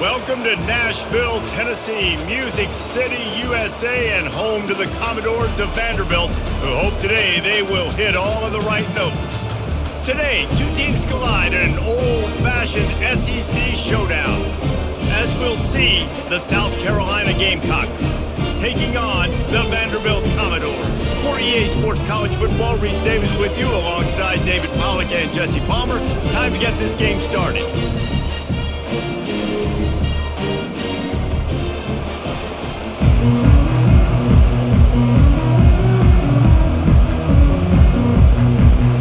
Welcome to Nashville, Tennessee, Music City, USA, and home to the Commodores of Vanderbilt, who hope today they will hit all of the right notes. Today, two teams collide in an old-fashioned SEC showdown. As we'll see, the South Carolina Gamecocks taking on the Vanderbilt Commodores. For EA Sports College Football, Reese Davis with you alongside David Pollack and Jesse Palmer. Time to get this game started.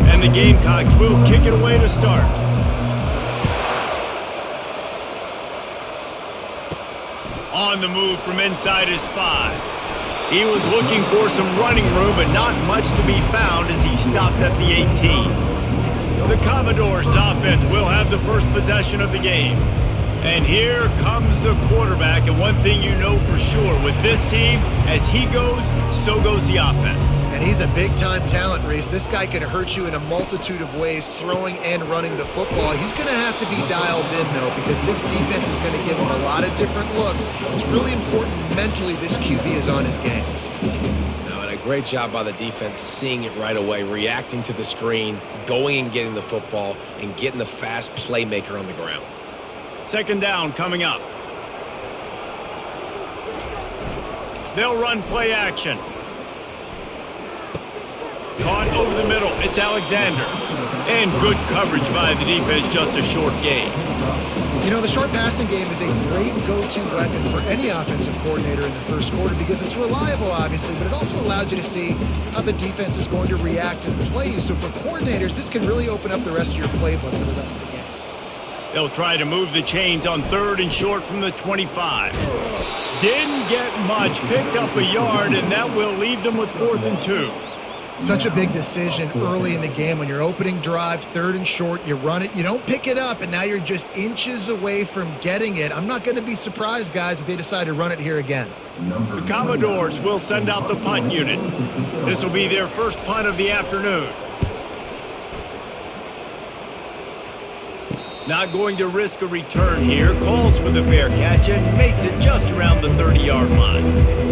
And the Gamecocks will kick it away to start. On the move from inside his 5. He was looking for some running room, but not much to be found as he stopped at the 18. The Commodores offense will have the first possession of the game. And here comes the quarterback, and one thing you know for sure with this team, as he goes, so goes the offense. And he's a big-time talent, Reese. This guy can hurt you in a multitude of ways, throwing and running the football. He's going to have to be dialed in, though, because this defense is going to give him a lot of different looks. It's really important mentally this QB is on his game. And a great job by the defense seeing it right away, reacting to the screen, going and getting the football, and getting the fast playmaker on the ground. Second down coming up. They'll run play action. Caught over the middle. It's Alexander. And good coverage by the defense, just a short gain. You know, the short passing game is a great go-to weapon for any offensive coordinator in the first quarter because it's reliable, obviously, but it also allows you to see how the defense is going to react and play you. So for coordinators, this can really open up the rest of your playbook for the rest of the game. They'll try to move the chains on third and short from the 25. Didn't get much, picked up a yard, and that will leave them with 4th and 2. Such a big decision early in the game. When you're opening drive, third and short, you run it, you don't pick it up, and now you're just inches away from getting it. I'm not going to be surprised, guys, if they decide to run it here again. The Commodores will send out the punt unit. This will be their first punt of the afternoon. Not going to risk a return here. Calls for the fair catch and makes it just around the 30-yard line.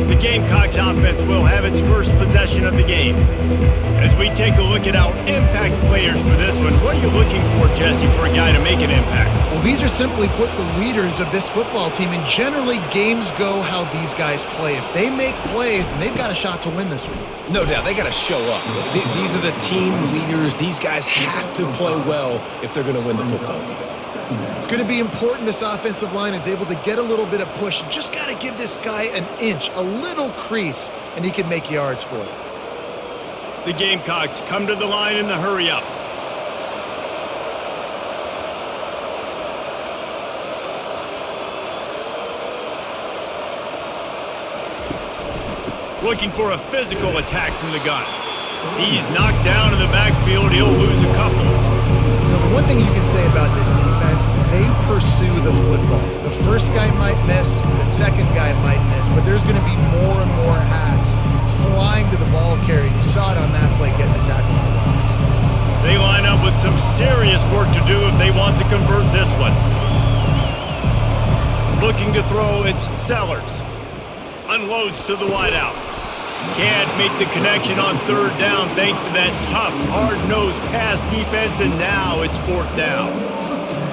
The Gamecocks offense will have its first possession of the game. As we take a look at our impact players for this one, what are you looking for, Jesse, for a guy to make an impact? Well, these are simply put the leaders of this football team, and generally games go how these guys play. If they make plays, then they've got a shot to win this one. No doubt, they got to show up. These are the team leaders. These guys have to play well if they're going to win the football game. It's going to be important this offensive line is able to get a little bit of push. You just got to give this guy an inch, a little crease, and he can make yards for it. The Gamecocks come to the line in the hurry-up. Looking for a physical attack from the gun. He's knocked down in the backfield. He'll lose a couple. You know, the one thing you can say about this defense, they pursue the football. The first guy might miss, the second guy might miss, but there's going to be more and more hats flying to the ball carrier. You saw it on that play getting a tackle for loss. They line up with some serious work to do if they want to convert this one. Looking to throw, it's Sellers. Unloads to the wideout. Can't make the connection on third down thanks to that tough, hard-nosed pass defense, and now it's 4th down.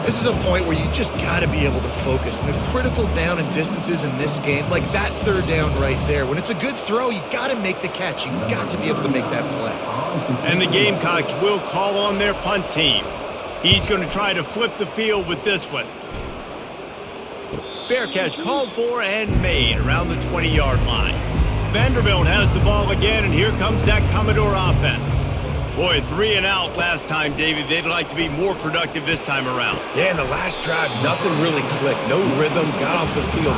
This is a point where you just got to be able to focus. And the critical down and distances in this game, like that third down right there, when it's a good throw, you got to make the catch. You got to be able to make that play. And the Gamecocks will call on their punt team. He's going to try to flip the field with this one. Fair catch called for and made around the 20-yard line. Vanderbilt has the ball again, and here comes that Commodore offense. Boy, 3 and out last time, David. They'd like to be more productive this time around. Yeah, in the last drive, nothing really clicked. No rhythm, got off the field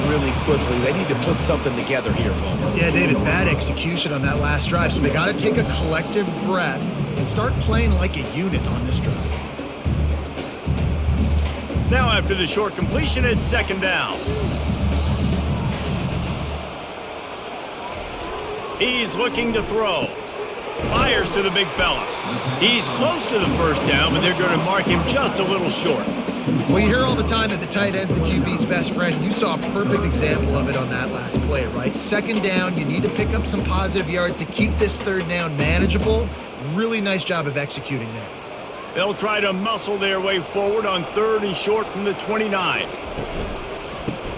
really quickly. They need to put something together here, Paul. Yeah, David, bad execution on that last drive, so they got to take a collective breath and start playing like a unit on this drive. Now after the short completion, it's 2nd down. He's looking to throw. Fires to the big fella. He's close to the first down, but they're going to mark him just a little short. Well, you hear all the time that the tight end's the QB's best friend. You saw a perfect example of it on that last play, right? Second down, you need to pick up some positive yards to keep this third down manageable. Really nice job of executing there. They'll try to muscle their way forward on 3rd and short from the 29.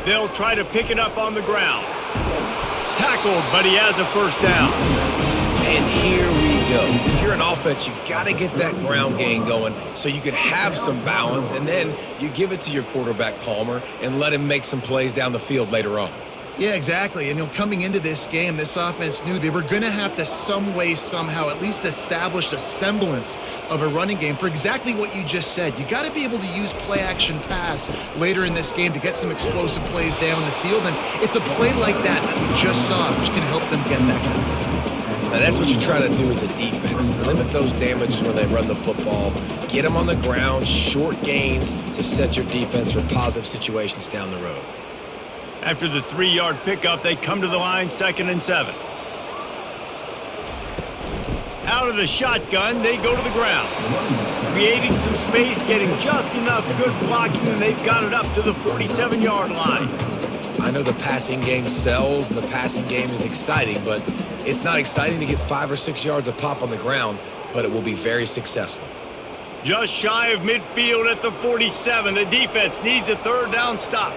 They'll try to pick it up on the ground. Tackled, but he has a first down. And here we go. If you're an offense, you got to get that ground game going so you can have some balance, and then you give it to your quarterback, Palmer, and let him make some plays down the field later on. Yeah, exactly. And coming into this game, this offense knew they were going to have to some way, somehow, at least establish a semblance of a running game for exactly what you just said. You got to be able to use play-action pass later in this game to get some explosive plays down the field, and it's a play like that we just saw, which can help them get that going. Now that's what you try to do as a defense. Limit those damages when they run the football. Get them on the ground, short gains to set your defense for positive situations down the road. After the 3-yard pickup, they come to the line, 2nd and 7. Out of the shotgun, they go to the ground. Creating some space, getting just enough good blocking, and they've got it up to the 47-yard line. I know the passing game sells, and the passing game is exciting, but it's not exciting to get 5 or 6 yards a pop on the ground, but it will be very successful. Just shy of midfield at the 47. The defense needs a 3rd down stop.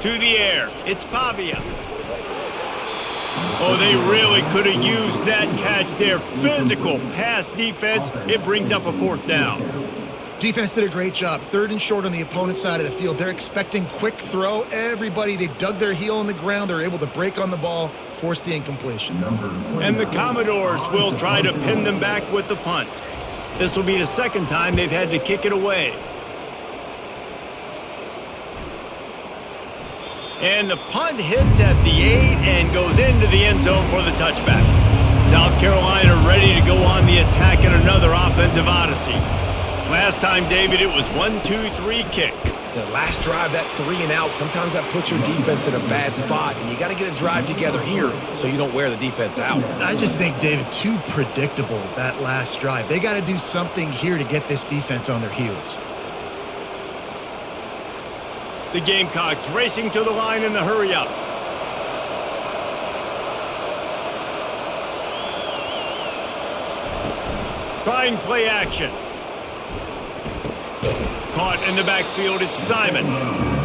To the air, it's Pavia. Oh, they really could have used that catch there. Physical pass defense. It brings up a 4th down. Defense did a great job. 3rd and short on the opponent's side of the field. They're expecting quick throw. Everybody, they dug their heel on the ground. They're able to break on the ball, force the incompletion. And the Commodores will try to pin them back with the punt. This will be the 2nd time they've had to kick it away. And the punt hits at the 8 and goes into the end zone for the touchback. South Carolina ready to go on the attack in another offensive odyssey. Last time, David, it was 1-2-3 kick. The last drive, that 3 and out, sometimes that puts your defense in a bad spot, and you got to get a drive together here so you don't wear the defense out. I just think, David, too predictable, that last drive. They got to do something here to get this defense on their heels. The Gamecocks racing to the line in the hurry-up. Trying play action. Caught in the backfield, it's Simon.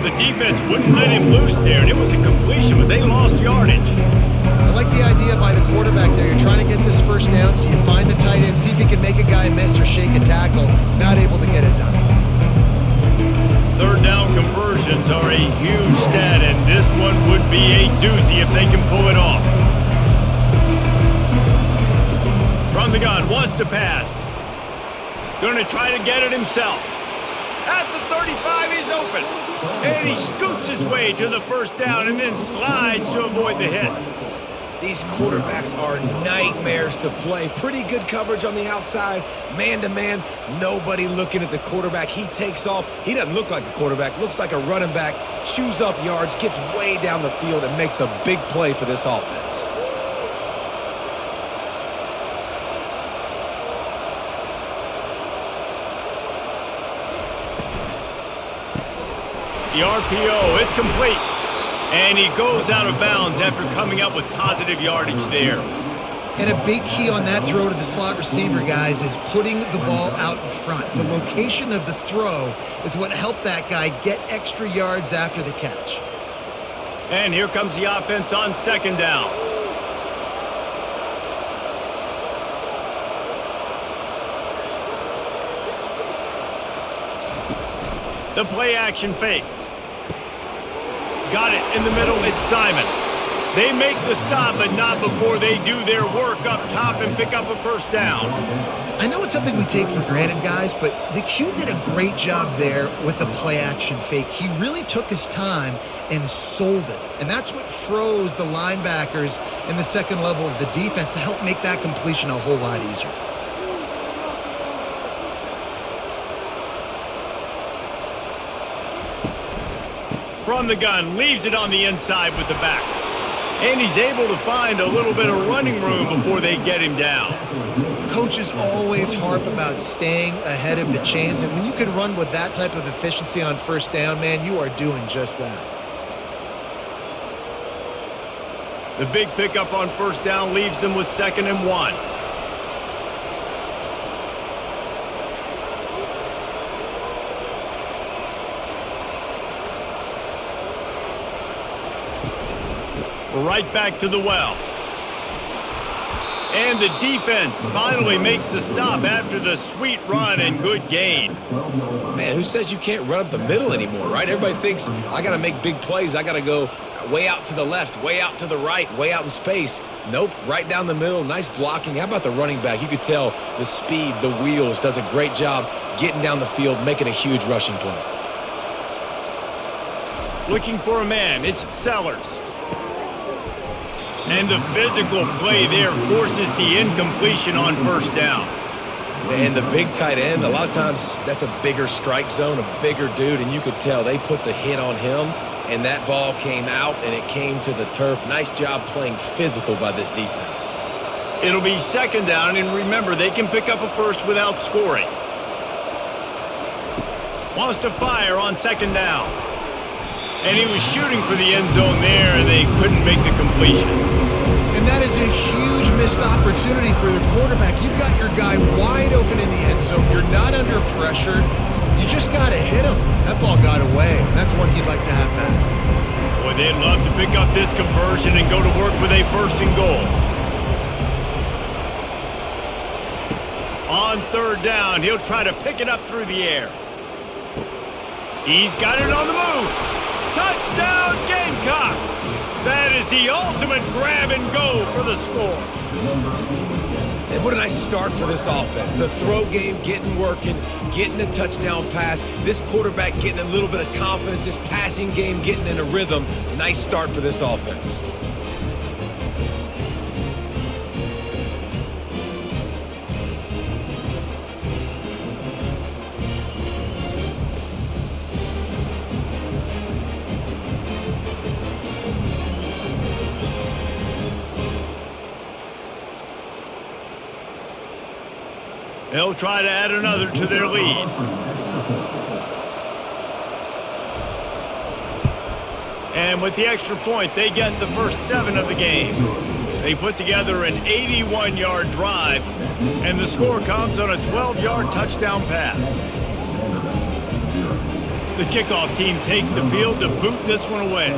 The defense wouldn't let him loose there, and it was a completion, but they lost yardage. I like the idea by the quarterback there. You're trying to get this 1st down, so you find the tight end, see if you can make a guy miss or shake a tackle. Not able to get it done. 3rd down conversions are a huge stat, and this one would be a doozy if they can pull it off. From the gun, wants to pass. Going to try to get it himself. At the 35, he's open. And he scoots his way to the 1st down and then slides to avoid the hit. These quarterbacks are nightmares to play. Pretty good coverage on the outside, man-to-man. Nobody looking at the quarterback. He takes off. He doesn't look like a quarterback. Looks like a running back. Chews up yards, gets way down the field, and makes a big play for this offense. The RPO, it's complete. And he goes out of bounds after coming up with positive yardage there. And a big key on that throw to the slot receiver, guys, is putting the ball out in front. The location of the throw is what helped that guy get extra yards after the catch. And here comes the offense on 2nd down. The play action fake. Got it in the middle, it's Simon. They make the stop, but not before they do their work up top and pick up a 1st down. I know it's something we take for granted, guys, but the Q did a great job there with the play-action fake. He really took his time and sold it. And that's what froze the linebackers in the 2nd level of the defense to help make that completion a whole lot easier. From the gun, leaves it on the inside with the back. And he's able to find a little bit of running room before they get him down. Coaches always harp about staying ahead of the chains, and when you can run with that type of efficiency on first down, man, you are doing just that. The big pickup on first down leaves them with 2nd and 1. We're right back to the well. And the defense finally makes the stop after the sweet run and good gain. Man, who says you can't run up the middle anymore, right? Everybody thinks, I got to make big plays. I got to go way out to the left, way out to the right, way out in space. Nope, right down the middle, nice blocking. How about the running back? You could tell the speed, the wheels, does a great job getting down the field, making a huge rushing play. Looking for a man, it's Sellers. And the physical play there forces the incompletion on first down. And the big tight end, a lot of times that's a bigger strike zone, a bigger dude, and you could tell they put the hit on him, and that ball came out, and it came to the turf. Nice job playing physical by this defense. It'll be 2nd down, and remember, they can pick up a first without scoring. Wants to fire on 2nd down. And he was shooting for the end zone there, and they couldn't make the completion. And that is a huge missed opportunity for the quarterback. You've got your guy wide open in the end zone. You're not under pressure. You just got to hit him. That ball got away, and that's one he'd like to have back. Boy, they'd love to pick up this conversion and go to work with a 1st and goal. On 3rd down, he'll try to pick it up through the air. He's got it on the move. Touchdown, Gamecocks! That is the ultimate grab and go for the score. And what a nice start for this offense. The throw game getting working, getting the touchdown pass. This quarterback getting a little bit of confidence. This passing game getting in a rhythm. Nice start for this offense. They'll try to add another to their lead. And with the extra point, they get the first 7 of the game. They put together an 81-yard drive, and the score comes on a 12-yard touchdown pass. The kickoff team takes the field to boot this one away.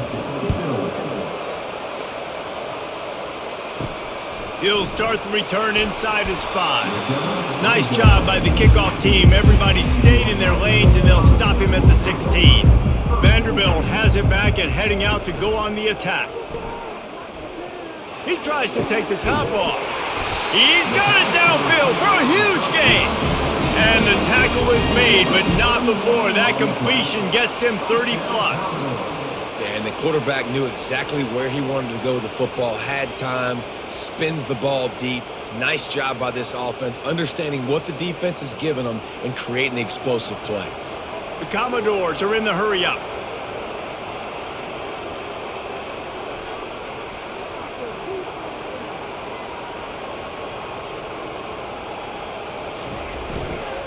He'll start the return inside his 5. Nice job by the kickoff team. Everybody stayed in their lanes, and they'll stop him at the 16. Vanderbilt has it back and heading out to go on the attack. He tries to take the top off. He's got it downfield for a huge gain. And the tackle is made, but not before that completion gets them 30+. And the quarterback knew exactly where he wanted to go with the football, had time, spins the ball deep. Nice job by this offense, understanding what the defense is giving them and creating the explosive play. The Commodores are in the hurry-up.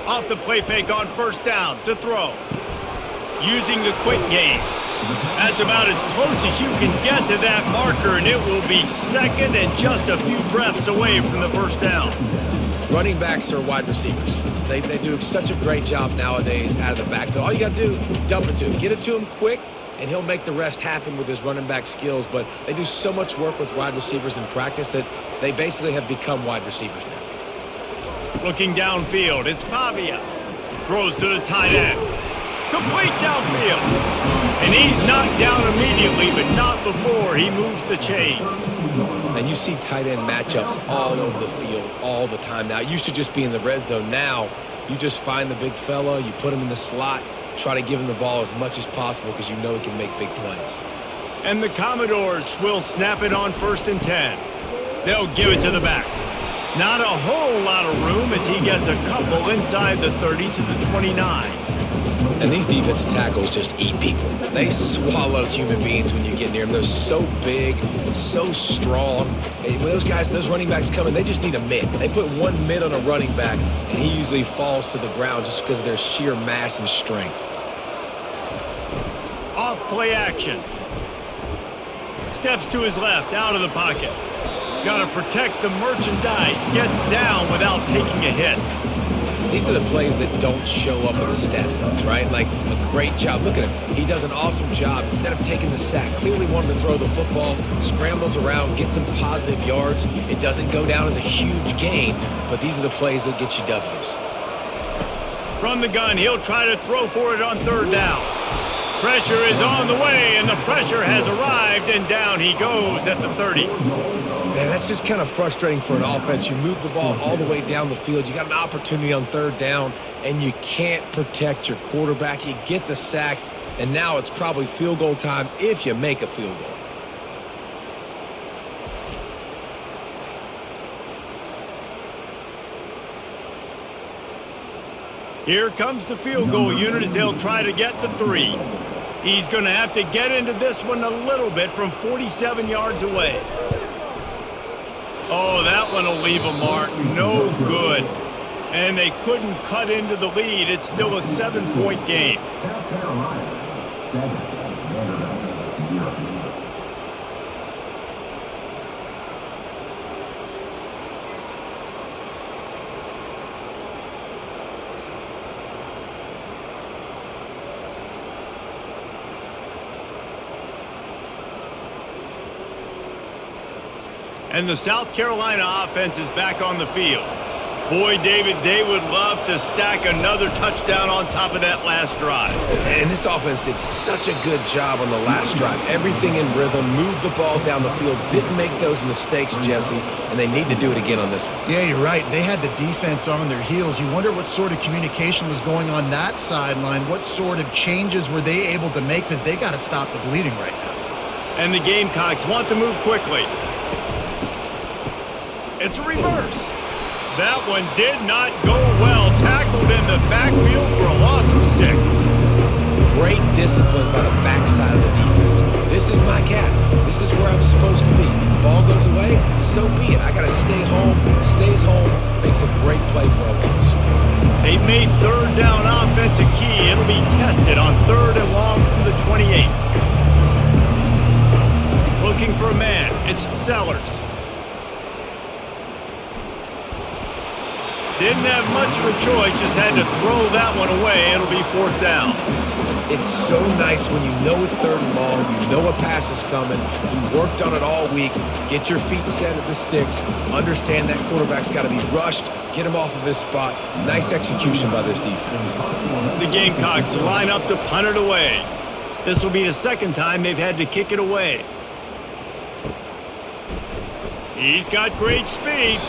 Off the play fake on first down to throw. Using the quick game. That's about as close as you can get to that marker, and it will be 2nd and just a few breaths away from the first down. Running backs are wide receivers. They do such a great job nowadays out of the backfield. All you got to do, dump it to him. Get it to him quick, and he'll make the rest happen with his running back skills. But they do so much work with wide receivers in practice that they basically have become wide receivers now. Looking downfield, it's Pavia. Throws to the tight end. Complete downfield. And he's knocked down immediately, but not before he moves the chains. And you see tight end matchups all over the field all the time now. It used to just be in the red zone. Now you just find the big fella, you put him in the slot, try to give him the ball as much as possible because you know he can make big plays. And the Commodores will snap it on 1st and 10. They'll give it to the back. Not a whole lot of room as he gets a couple inside the 30 to the 29. And these defensive tackles just eat people. They swallow human beings when you get near them. They're so big, so strong. And when those running backs come in, they just need a mid. They put one mid on a running back, and he usually falls to the ground just because of their sheer mass and strength. Off play action. Steps to his left, out of the pocket. Got to protect the merchandise. Gets down without taking a hit. These are the plays that don't show up in the stat books, right? Like a great job. Look at him. He does an awesome job. Instead of taking the sack, clearly wanted to throw the football, scrambles around, get some positive yards. It doesn't go down as a huge gain, but these are the plays that get you W's. From the gun, he'll try to throw for it on third down. Pressure is on the way, and the pressure has arrived, and down he goes at the 30. Man, that's just kind of frustrating for an offense. You move the ball all the way down the field. You got an opportunity on third down, and you can't protect your quarterback. You get the sack, and now it's probably field goal time if you make a field goal. Here comes the field goal unit as they'll try to get the 3. He's going to have to get into this one a little bit from 47 yards away. Oh, that one will leave a mark. No good. And they couldn't cut into the lead. It's still a 7-point game. South Carolina, 7. Vanderbilt, 0. And the South Carolina offense is back on the field. Boy, David, they would love to stack another touchdown on top of that last drive. And this offense did such a good job on the last drive. Everything in rhythm, moved the ball down the field, didn't make those mistakes, Jesse, and they need to do it again on this one. Yeah, you're right. They had the defense on their heels. You wonder what sort of communication was going on that sideline. What sort of changes were they able to make, because they got to stop the bleeding right now. And the Gamecocks want to move quickly. It's a reverse. That one did not go well. Tackled in the backfield for a loss of 6. Great discipline by the backside of the defense. This is my gap. This is where I'm supposed to be. Ball goes away, so be it. I got to stay home. Stays home. Makes a great play for a loss. They've made third down offense a key. It'll be tested on 3rd and long from the 28. Looking for a man. It's Sellers. Didn't have much of a choice, just had to throw that one away. It'll be 4th down. It's so nice when you know it's 3rd and long, you know a pass is coming, you worked on it all week, get your feet set at the sticks, understand that quarterback's got to be rushed, get him off of his spot. Nice execution by this defense. The Gamecocks line up to punt it away. This will be the 2nd time they've had to kick it away. He's got great speed.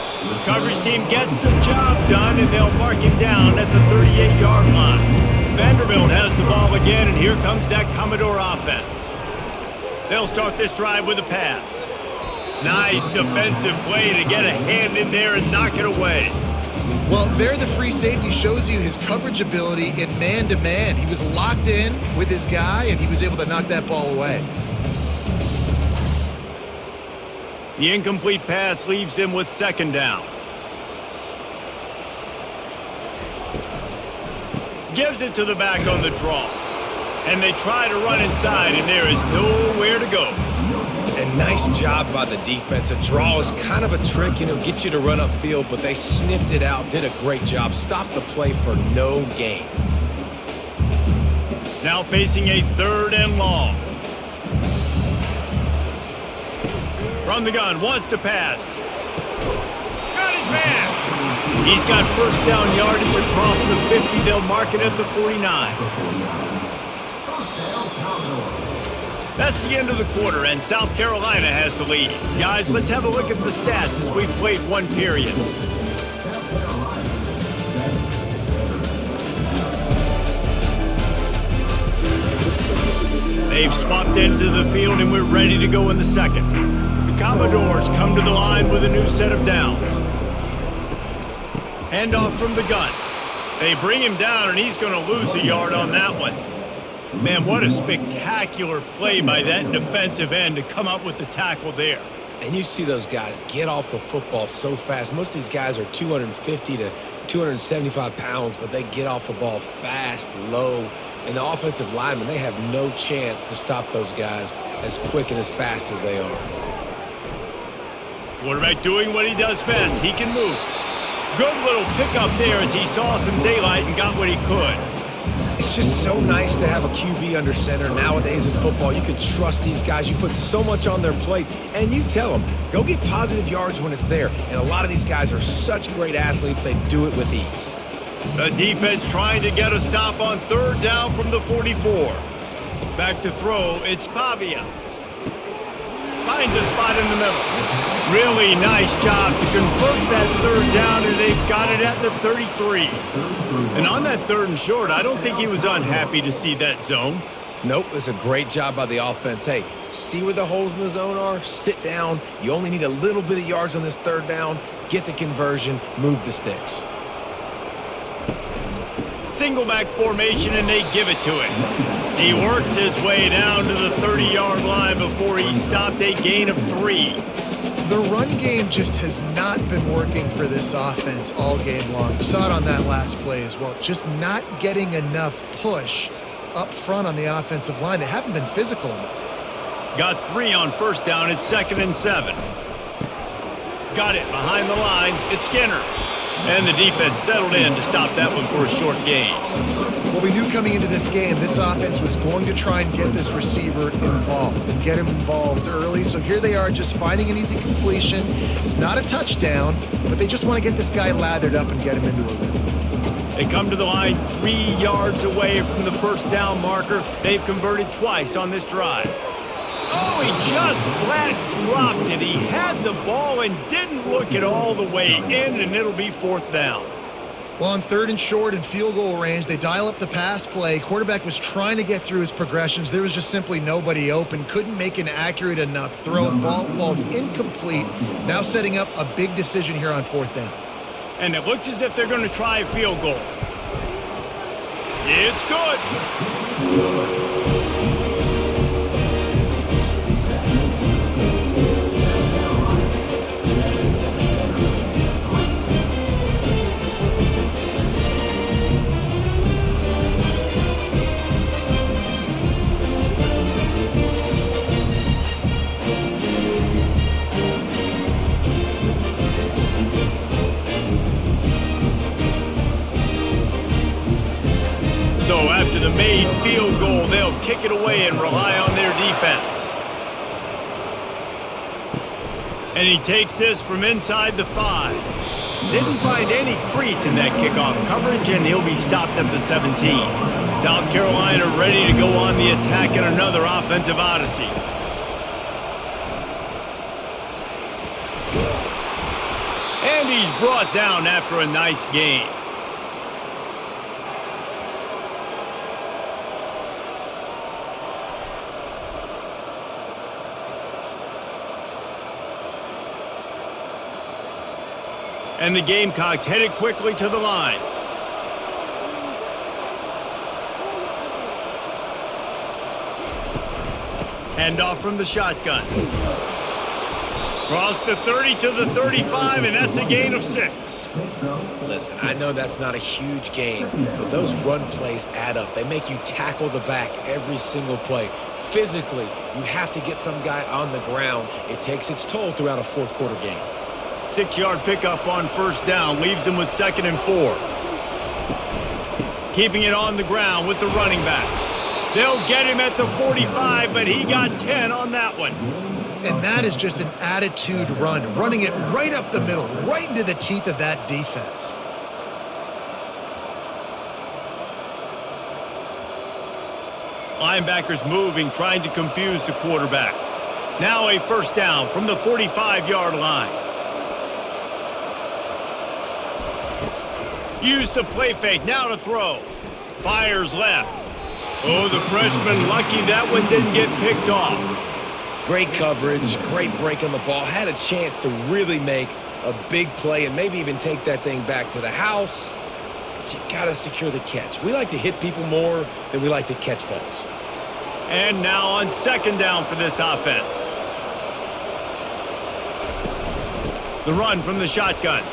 Coverage team gets the job done, and they'll mark him down at the 38-yard line. Vanderbilt has the ball again, and here comes that Commodore offense. They'll start this drive with a pass. Nice defensive play to get a hand in there and knock it away. Well, there the free safety shows you his coverage ability in man-to-man. He was locked in with his guy, and he was able to knock that ball away. The incomplete pass leaves him with 2nd down. Gives it to the back on the draw. And they try to run inside, and there is nowhere to go. And nice job by the defense. A draw is kind of a trick, get you to run upfield, but they sniffed it out, did a great job. Stopped the play for no gain. Now facing a 3rd and long. From the gun, wants to pass. Got his man. He's got 1st down yardage across the 50. They'll mark it at the 49. That's the end of the quarter, and South Carolina has the lead. Guys, let's have a look at the stats as we've played 1 period. They've swapped into the field, and we're ready to go in the 2nd. Commodores come to the line with a new set of downs. Handoff from the gun. They bring him down, and he's going to lose a yard on that one. Man, what a spectacular play by that defensive end to come up with the tackle there. And you see those guys get off the football so fast. Most of these guys are 250 to 275 pounds, but they get off the ball fast, low. And the offensive linemen, they have no chance to stop those guys as quick and as fast as they are. Quarterback doing what he does best. He can move. Good little pickup there as he saw some daylight and got what he could. It's just so nice to have a QB under center. Nowadays in football, you can trust these guys. You put so much on their plate, and you tell them, go get positive yards when it's there. And a lot of these guys are such great athletes, they do it with ease. The defense trying to get a stop on third down from the 44. Back to throw, it's Pavia. Finds a spot in the middle. Really nice job to convert that third down, and they've got it at the 33. And on that third and short, I don't think he was unhappy to see that zone. Nope, it's a great job by the offense. Hey, see where the holes in the zone are? Sit down. You only need a little bit of yards on this third down. Get the conversion, move the sticks. Single back formation, and they give it to him. He works his way down to the 30-yard line before he stopped a gain of 3. The run game just has not been working for this offense all game long. We saw it on that last play as well. Just not getting enough push up front on the offensive line. They haven't been physical enough. Got 3 on first down. It's 2nd and 7. Got it behind the line. It's Skinner. And the defense settled in to stop that one for a short gain. Well, we knew coming into this game, this offense was going to try and get this receiver involved and get him involved early. So here they are just finding an easy completion. It's not a touchdown, but they just want to get this guy lathered up and get him into a rhythm. They come to the line 3 yards away from the first down marker. They've converted twice on this drive. Oh, he just flat dropped it. He had the ball and didn't look it all the way in, and it'll be 4th down. Well, on 3rd and short and field goal range, they dial up the pass play. Quarterback was trying to get through his progressions. There was just simply nobody open. Couldn't make an accurate enough throw. Ball falls incomplete. Now setting up a big decision here on 4th down. And it looks as if they're going to try a field goal. It's good. So after the made field goal, they'll kick it away and rely on their defense. And he takes this from inside the 5. Didn't find any crease in that kickoff coverage, and he'll be stopped at the 17. South Carolina ready to go on the attack in another offensive odyssey. And he's brought down after a nice gain. And the Gamecocks headed quickly to the line. Handoff from the shotgun. Cross the 30 to the 35, and that's a gain of 6. Listen, I know that's not a huge gain, but those run plays add up. They make you tackle the back every single play. Physically, you have to get some guy on the ground. It takes its toll throughout a 4th quarter game. 6-yard pickup on first down leaves them with 2nd and 4. Keeping it on the ground with the running back. They'll get him at the 45, but he got 10 on that one. And that is just an attitude run, running it right up the middle, right into the teeth of that defense. Linebackers moving, trying to confuse the quarterback. Now a first down from the 45-yard line. Use the play fake, now to throw. Fires left. Oh, the freshman lucky that one didn't get picked off. Great coverage, great break on the ball. Had a chance to really make a big play and maybe even take that thing back to the house. but you got to secure the catch. We like to hit people more than we like to catch balls. And now on second down for this offense. The run from the shotgun.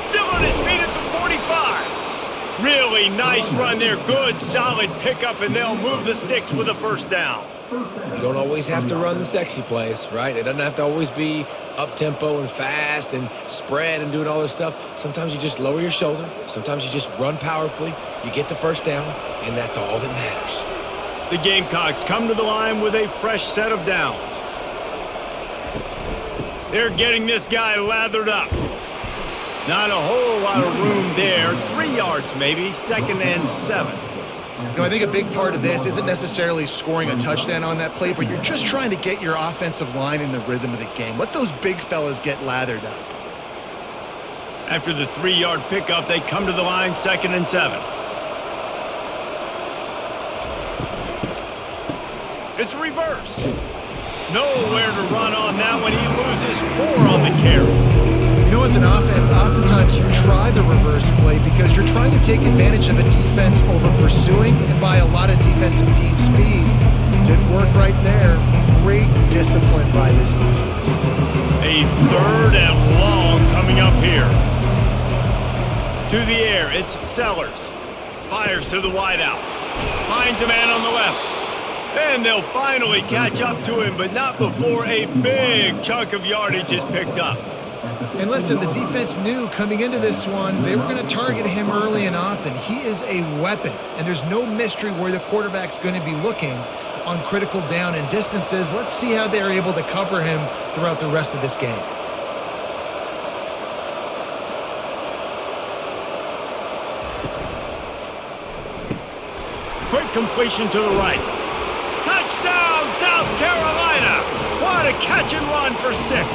Still on his feet at the 45. Really nice run there. Good, solid pickup, and they'll move the sticks with a first down. You don't always have to run the sexy plays, right? It doesn't have to always be up-tempo and fast and spread and doing all this stuff. Sometimes you just lower your shoulder. Sometimes you just run powerfully. You get the first down, and that's all that matters. The Gamecocks come to the line with a fresh set of downs. They're getting this guy lathered up. Not a whole lot of room there. 3 yards maybe, 2nd and 7. You know, I think a big part of this isn't necessarily scoring a touchdown on that play, but you're just trying to get your offensive line in the rhythm of the game. Let those big fellas get lathered up. After the 3-yard pickup, they come to the line, 2nd and 7. It's reverse. Nowhere to run on that one. He loses 4 on the carry. You know, as an offense, oftentimes you try the reverse play because you're trying to take advantage of a defense over pursuing and buy a lot of defensive team speed. Didn't work right there. Great discipline by this defense. A 3rd and long coming up here. To the air, it's Sellers. Fires to the wideout. Finds a man on the left. And they'll finally catch up to him, but not before a big chunk of yardage is picked up. And listen, the defense knew coming into this one, they were going to target him early and often. He is a weapon, and there's no mystery where the quarterback's going to be looking on critical down and distances. Let's see how they're able to cover him throughout the rest of this game. Quick completion to the right. Touchdown, South Carolina! What a catch and run for 6.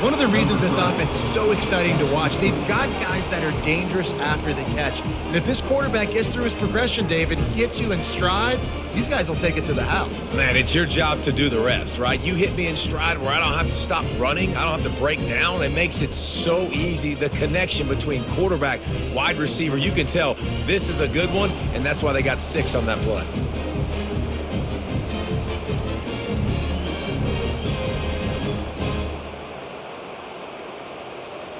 One of the reasons this offense is so exciting to watch, they've got guys that are dangerous after the catch. And if this quarterback gets through his progression, David, hits you in stride, these guys will take it to the house. Man, it's your job to do the rest, right? You hit me in stride where I don't have to stop running. I don't have to break down. It makes it so easy. The connection between quarterback, wide receiver, you can tell this is a good one, and that's why they got 6 on that play.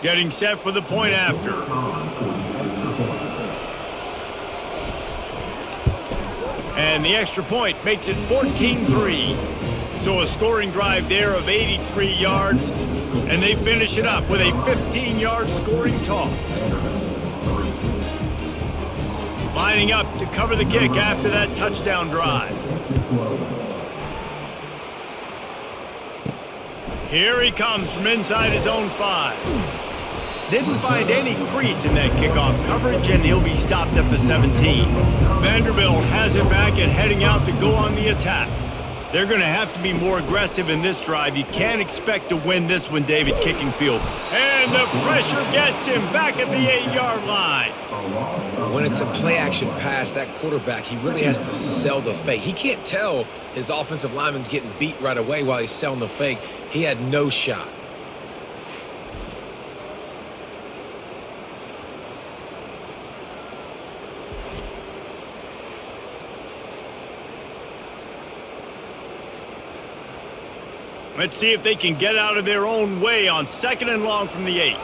Getting set for the point after. And the extra point makes it 14-3. So a scoring drive there of 83 yards. And they finish it up with a 15-yard scoring toss. Lining up to cover the kick after that touchdown drive. Here he comes from inside his own 5. Didn't find any crease in that kickoff coverage, and he'll be stopped at the 17. Vanderbilt has it back and heading out to go on the attack. They're going to have to be more aggressive in this drive. You can't expect to win this one, David, kicking field. And the pressure gets him back at the 8-yard line. When it's a play-action pass, that quarterback, he really has to sell the fake. He can't tell his offensive lineman's getting beat right away while he's selling the fake. He had no shot. Let's see if they can get out of their own way on 2nd and long from the 8.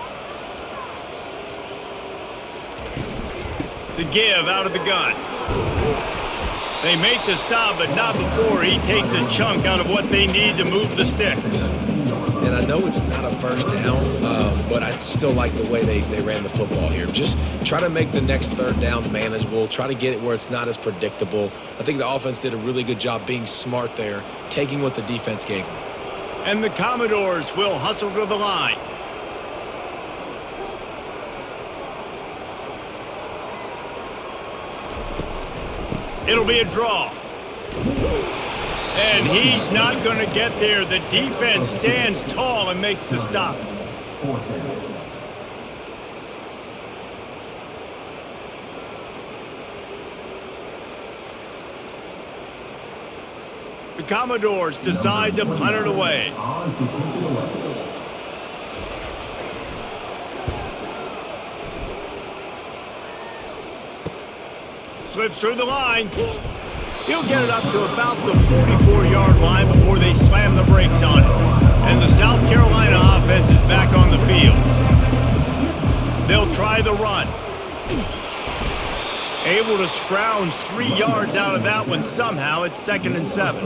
The give out of the gun. They make the stop, but not before he takes a chunk out of what they need to move the sticks. And I know it's not a first down, but I still like the way they ran the football here. Just try to make the next 3rd down manageable. Try to get it where it's not as predictable. I think the offense did a really good job being smart there, taking what the defense gave them. And the Commodores will hustle to the line. It'll be a draw. And he's not going to get there. The defense stands tall and makes the stop. The Commodores decide to punt it away. slips through the line. He'll get it up to about the 44-yard line before they slam the brakes on it. And the South Carolina offense is back on the field. They'll try the run. Able to scrounge 3 yards out of that one somehow. It's 2nd and 7.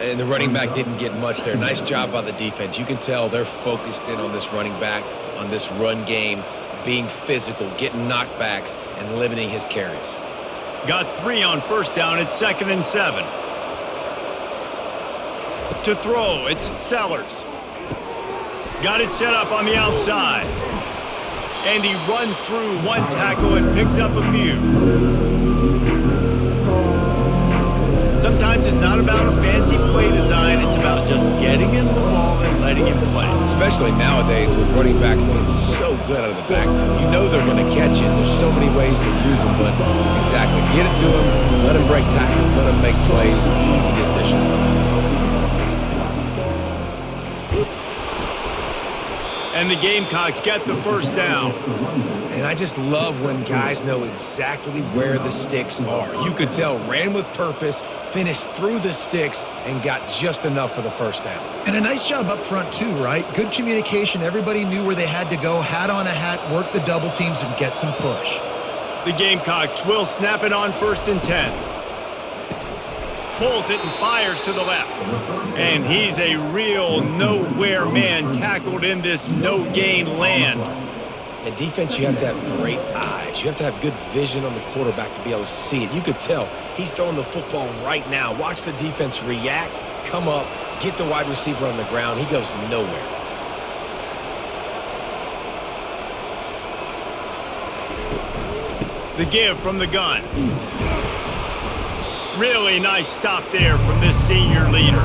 And the running back didn't get much there. Nice job by the defense. You can tell they're focused in on this running back, on this run game, being physical, getting knockbacks, and limiting his carries. Got 3 on first down. It's 2nd and 7. To throw, it's Sellers. Got it set up on the outside. And he runs through one tackle and picks up a few. Sometimes it's not about a fancy play design. It's about just getting him the ball and letting him play. Especially nowadays with running backs being so good out of the backfield. You know they're going to catch it. There's so many ways to use them, but exactly. Get it to him, let him break tackles, let him make plays. Easy decision. And the Gamecocks get the first down. And I just love when guys know exactly where the sticks are. You could tell ran with purpose, finished through the sticks, and got just enough for the first down. And a nice job up front too, right? Good communication. Everybody knew where they had to go, hat on a hat, work the double teams, and get some push. The Gamecocks will snap it on 1st and 10. Pulls it and fires to the left. And he's a real nowhere man tackled in this no-gain land. And defense, you have to have great eyes. You have to have good vision on the quarterback to be able to see it. You could tell he's throwing the football right now. Watch the defense react, come up, get the wide receiver on the ground. He goes nowhere. The give from the gun. Really nice stop there from this senior leader.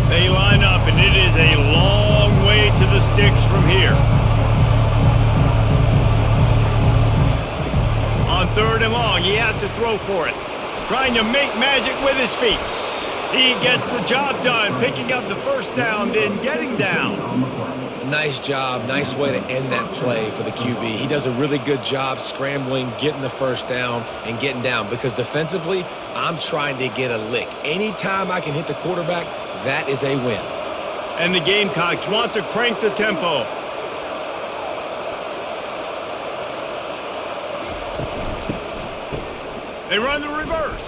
They line up, and it is a long way to the sticks from here. On 3rd and long, he has to throw for it. Trying to make magic with his feet. He gets the job done, picking up the first down, then getting down. Nice job. Nice way to end that play for the QB. He does a really good job scrambling, getting the first down, and getting down. Because defensively, I'm trying to get a lick. Anytime I can hit the quarterback, that is a win. And the Gamecocks want to crank the tempo. They run the reverse.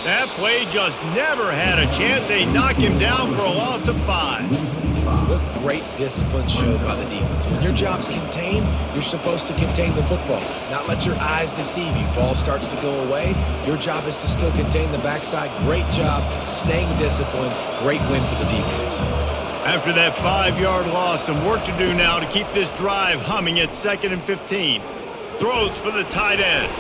That play just never had a chance. They knock him down for a loss of 5. What great discipline showed by the defense. When your job's contained, you're supposed to contain the football, not let your eyes deceive you. Ball starts to go away. Your job is to still contain the backside. Great job staying disciplined. Great win for the defense. After that 5-yard loss, some work to do now to keep this drive humming at 2nd and 15. Throws for the tight end.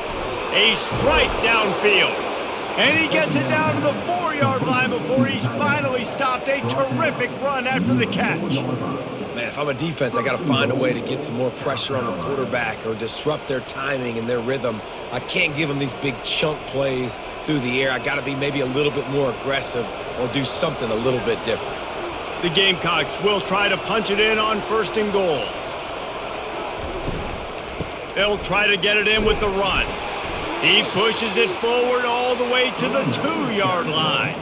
A strike downfield. And he gets it down to the 4-yard line before he's finally stopped. A terrific run after the catch. Man, if I'm a defense, I got to find a way to get some more pressure on the quarterback or disrupt their timing and their rhythm. I can't give them these big chunk plays through the air. I got to be maybe a little bit more aggressive or do something a little bit different. The Gamecocks will try to punch it in on 1st and goal. They'll try to get it in with the run. He pushes it forward all the way to the 2-yard line.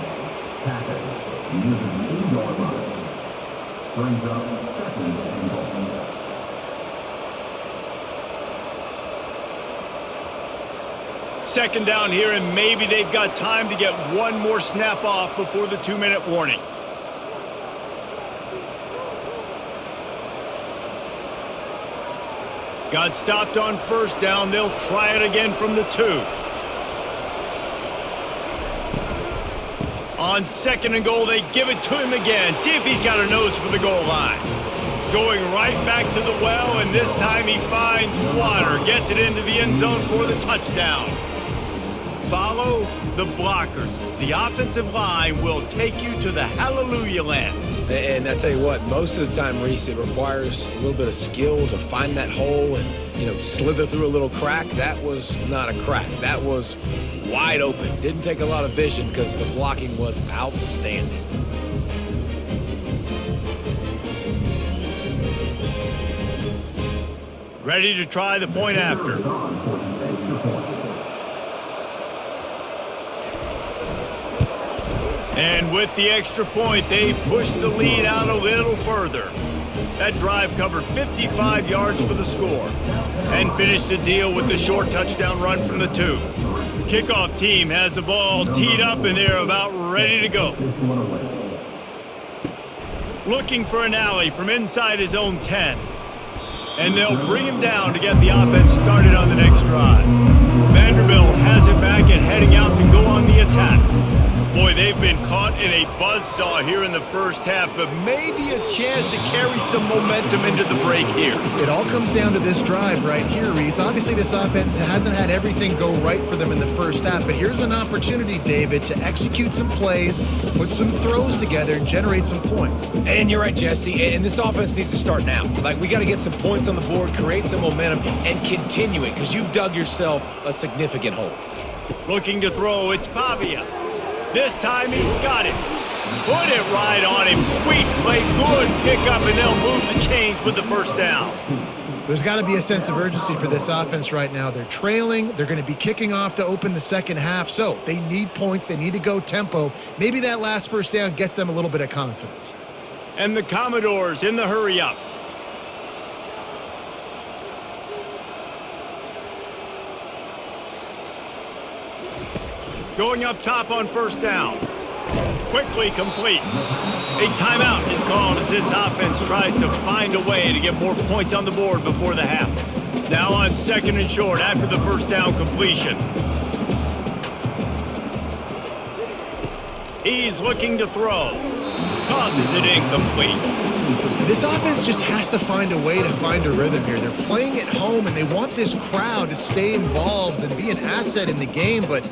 Brings up 2nd and goal. Second down here, and maybe they've got time to get one more snap off before the 2-minute warning. Got stopped on 1st down. They'll try it again from the 2. On 2nd and goal, they give it to him again. See if he's got a nose for the goal line. Going right back to the well, and this time he finds water. Gets it into the end zone for the touchdown. Follow the blockers. The offensive line will take you to the hallelujah land. And I tell you what, most of the time, Reese, it requires a little bit of skill to find that hole and slither through a little crack. That was not a crack. That was wide open. Didn't take a lot of vision because the blocking was outstanding. Ready to try the point after. And with the extra point, they push the lead out a little further. That drive covered 55 yards for the score and finished the deal with the short touchdown run from the 2. Kickoff team has the ball teed up and they're about ready to go. Looking for an alley from inside his own 10. And they'll bring him down to get the offense started on the next drive. Vanderbilt has it back and heading out to go on the attack. Boy, they've been caught in a buzzsaw here in the first half, but maybe a chance to carry some momentum into the break here. It all comes down to this drive right here, Reese. Obviously, this offense hasn't had everything go right for them in the first half, but here's an opportunity, David, to execute some plays, put some throws together, and generate some points. And you're right, Jesse, and this offense needs to start now. Like, we got to get some points on the board, create some momentum, and continue it, because you've dug yourself a significant hole. Looking to throw, it's Pavia. This time he's got it. Put it right on him. Sweet play, good pickup, and they'll move the chains with the first down. There's got to be a sense of urgency for this offense right now. They're trailing. They're going to be kicking off to open the second half, so they need points. They need to go tempo. Maybe that last first down gets them a little bit of confidence. And the Commodores in the hurry-up. Going up top on first down. Quickly complete. A timeout is called as this offense tries to find a way to get more points on the board before the half. Now on second and short after the first down completion. He's looking to throw. Tosses it incomplete. This offense just has to find a way to find a rhythm here. They're playing at home, and they want this crowd to stay involved and be an asset in the game, but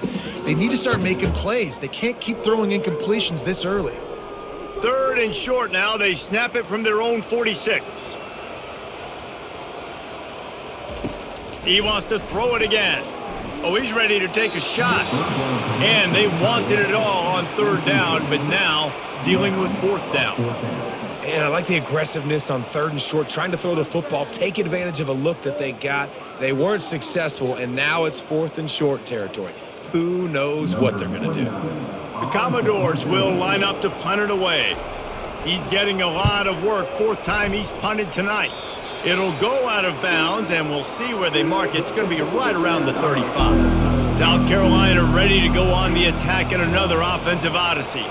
they need to start making plays. They can't keep throwing incompletions this early. Third and short now. They snap it from their own 46. He wants to throw it again. Oh, he's ready to take a shot. And they wanted it all on third down, but now dealing with fourth down. And I like the aggressiveness on third and short, trying to throw the football, take advantage of a look that they got. They weren't successful, and now it's fourth and short territory. Who knows what they're going to do? The Commodores will line up to punt it away. He's getting a lot of work. Fourth time he's punted tonight. It'll go out of bounds, and we'll see where they mark it. It's going to be right around the 35. South Carolina ready to go on the attack in another offensive odyssey.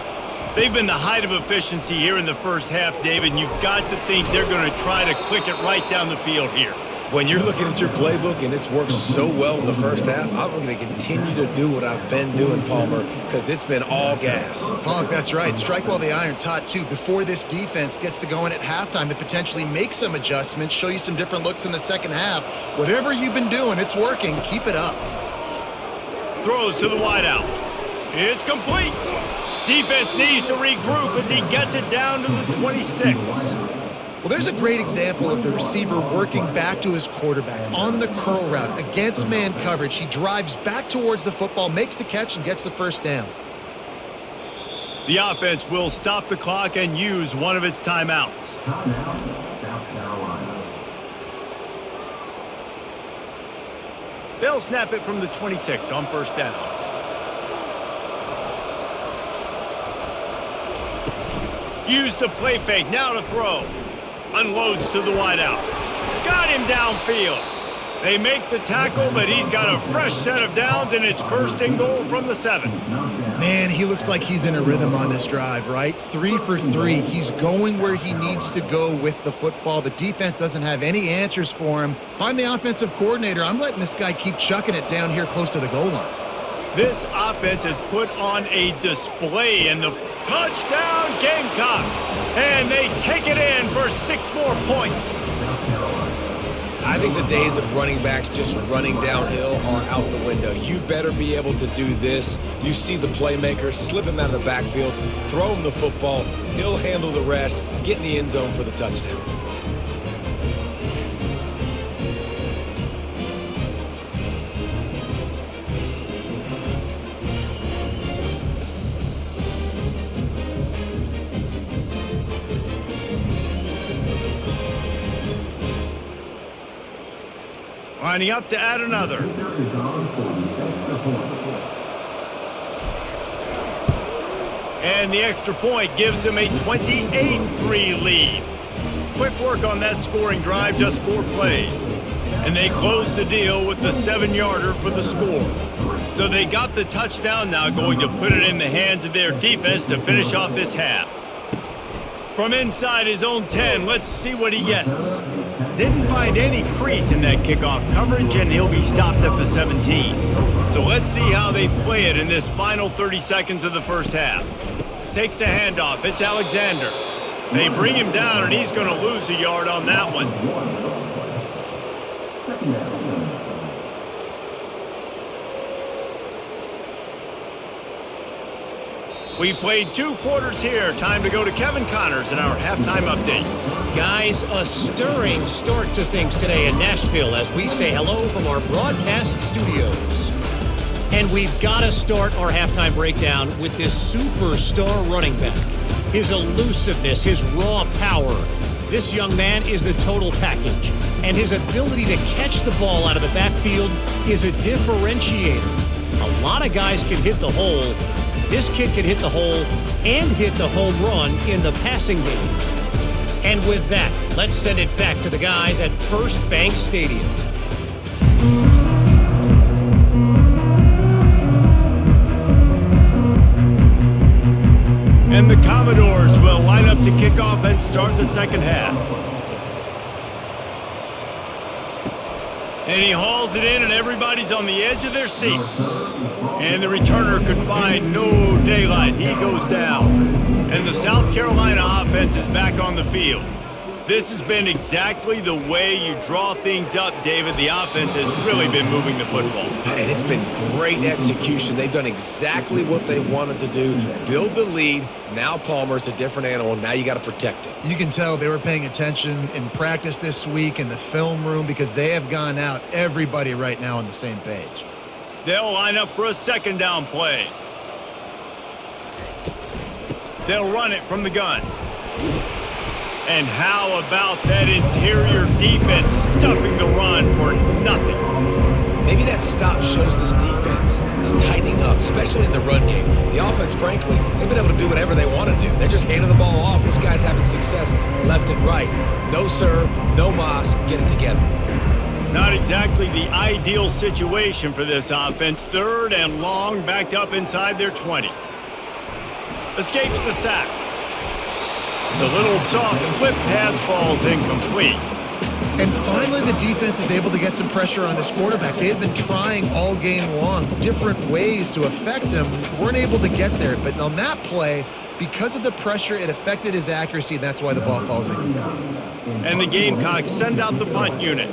They've been the height of efficiency here in the first half, David, and you've got to think they're going to try to click it right down the field here. When you're looking at your playbook and it's worked so well in the first half, I'm going to continue to do what I've been doing, Palmer, because it's been all gas. Punk, that's right. Strike while the iron's hot, too. Before this defense gets to going at halftime to potentially make some adjustments, show you some different looks in the second half. Whatever you've been doing, it's working. Keep it up. Throws to the wideout. It's complete. Defense needs to regroup as he gets it down to the 26. Well, there's a great example of the receiver working back to his quarterback on the curl route against man coverage. He drives back towards the football, makes the catch, and gets the first down. The offense will stop the clock and use one of its timeouts. Timeout, South Carolina. They'll snap it from the 26 on first down. Use the play fake, now to throw. Unloads to the wideout. Got him downfield. They make the tackle, but he's got a fresh set of downs, and it's first and goal from the 7. Man, he looks like he's in a rhythm on this drive, right? 3 for 3. He's going where he needs to go with the football. The defense doesn't have any answers for him. Find the offensive coordinator. I'm letting this guy keep chucking it down here close to the goal line. This offense has put on a display in the touchdown Gamecocks. And they take it in for 6 more points. I think the days of running backs just running downhill are out the window. You better be able to do this. You see the playmaker, slip him out of the backfield, throw him the football, he'll handle the rest, get in the end zone for the touchdown. Lining up to add another. Kicker is on for the extra point. And the extra point gives them a 28-3 lead. Quick work on that scoring drive, just 4 plays. And they close the deal with the 7-yarder for the score. So they got the touchdown, now going to put it in the hands of their defense to finish off this half. From inside his own 10, let's see what he gets. Didn't find any crease in that kickoff coverage, and he'll be stopped at the 17. So let's see how they play it in this final 30 seconds of the first half. Takes the handoff. It's Alexander. They bring him down, and he's going to lose a yard on that one. Second down. We've played 2 quarters here. Time to go to Kevin Connors in our halftime update. Guys, a stirring start to things today in Nashville as we say hello from our broadcast studios. And we've got to start our halftime breakdown with this superstar running back. His elusiveness, his raw power. This young man is the total package. And his ability to catch the ball out of the backfield is a differentiator. A lot of guys can hit the hole. This kid can hit the hole and hit the home run in the passing game. And with that, let's send it back to the guys at First Bank Stadium. And the Commodores will line up to kick off and start the second half. And he hauls it in, and everybody's on the edge of their seats. And the returner could find no daylight. He goes down. And the South Carolina offense is back on the field. This has been exactly the way you draw things up, David. The offense has really been moving the football. And it's been great execution. They've done exactly what they wanted to do. Build the lead. Now Palmer's a different animal. Now you got to protect it. You can tell they were paying attention in practice this week in the film room because they have gone out, everybody right now on the same page. They'll line up for a second down play. They'll run it from the gun. And how about that interior defense stuffing the run for nothing? Maybe that stop shows this defense is tightening up, especially in the run game. The offense, frankly, they've been able to do whatever they want to do. They're just handing the ball off. This guy's having success left and right. No serve, no moss, get it together. Not exactly the ideal situation for this offense. 3rd and long, backed up inside their 20. Escapes the sack. The little soft flip pass falls incomplete. And finally, the defense is able to get some pressure on this quarterback. They had been trying all game long different ways to affect him. Weren't able to get there. But on that play, because of the pressure, it affected his accuracy, and that's why the ball falls incomplete. And the Gamecocks send out the punt unit.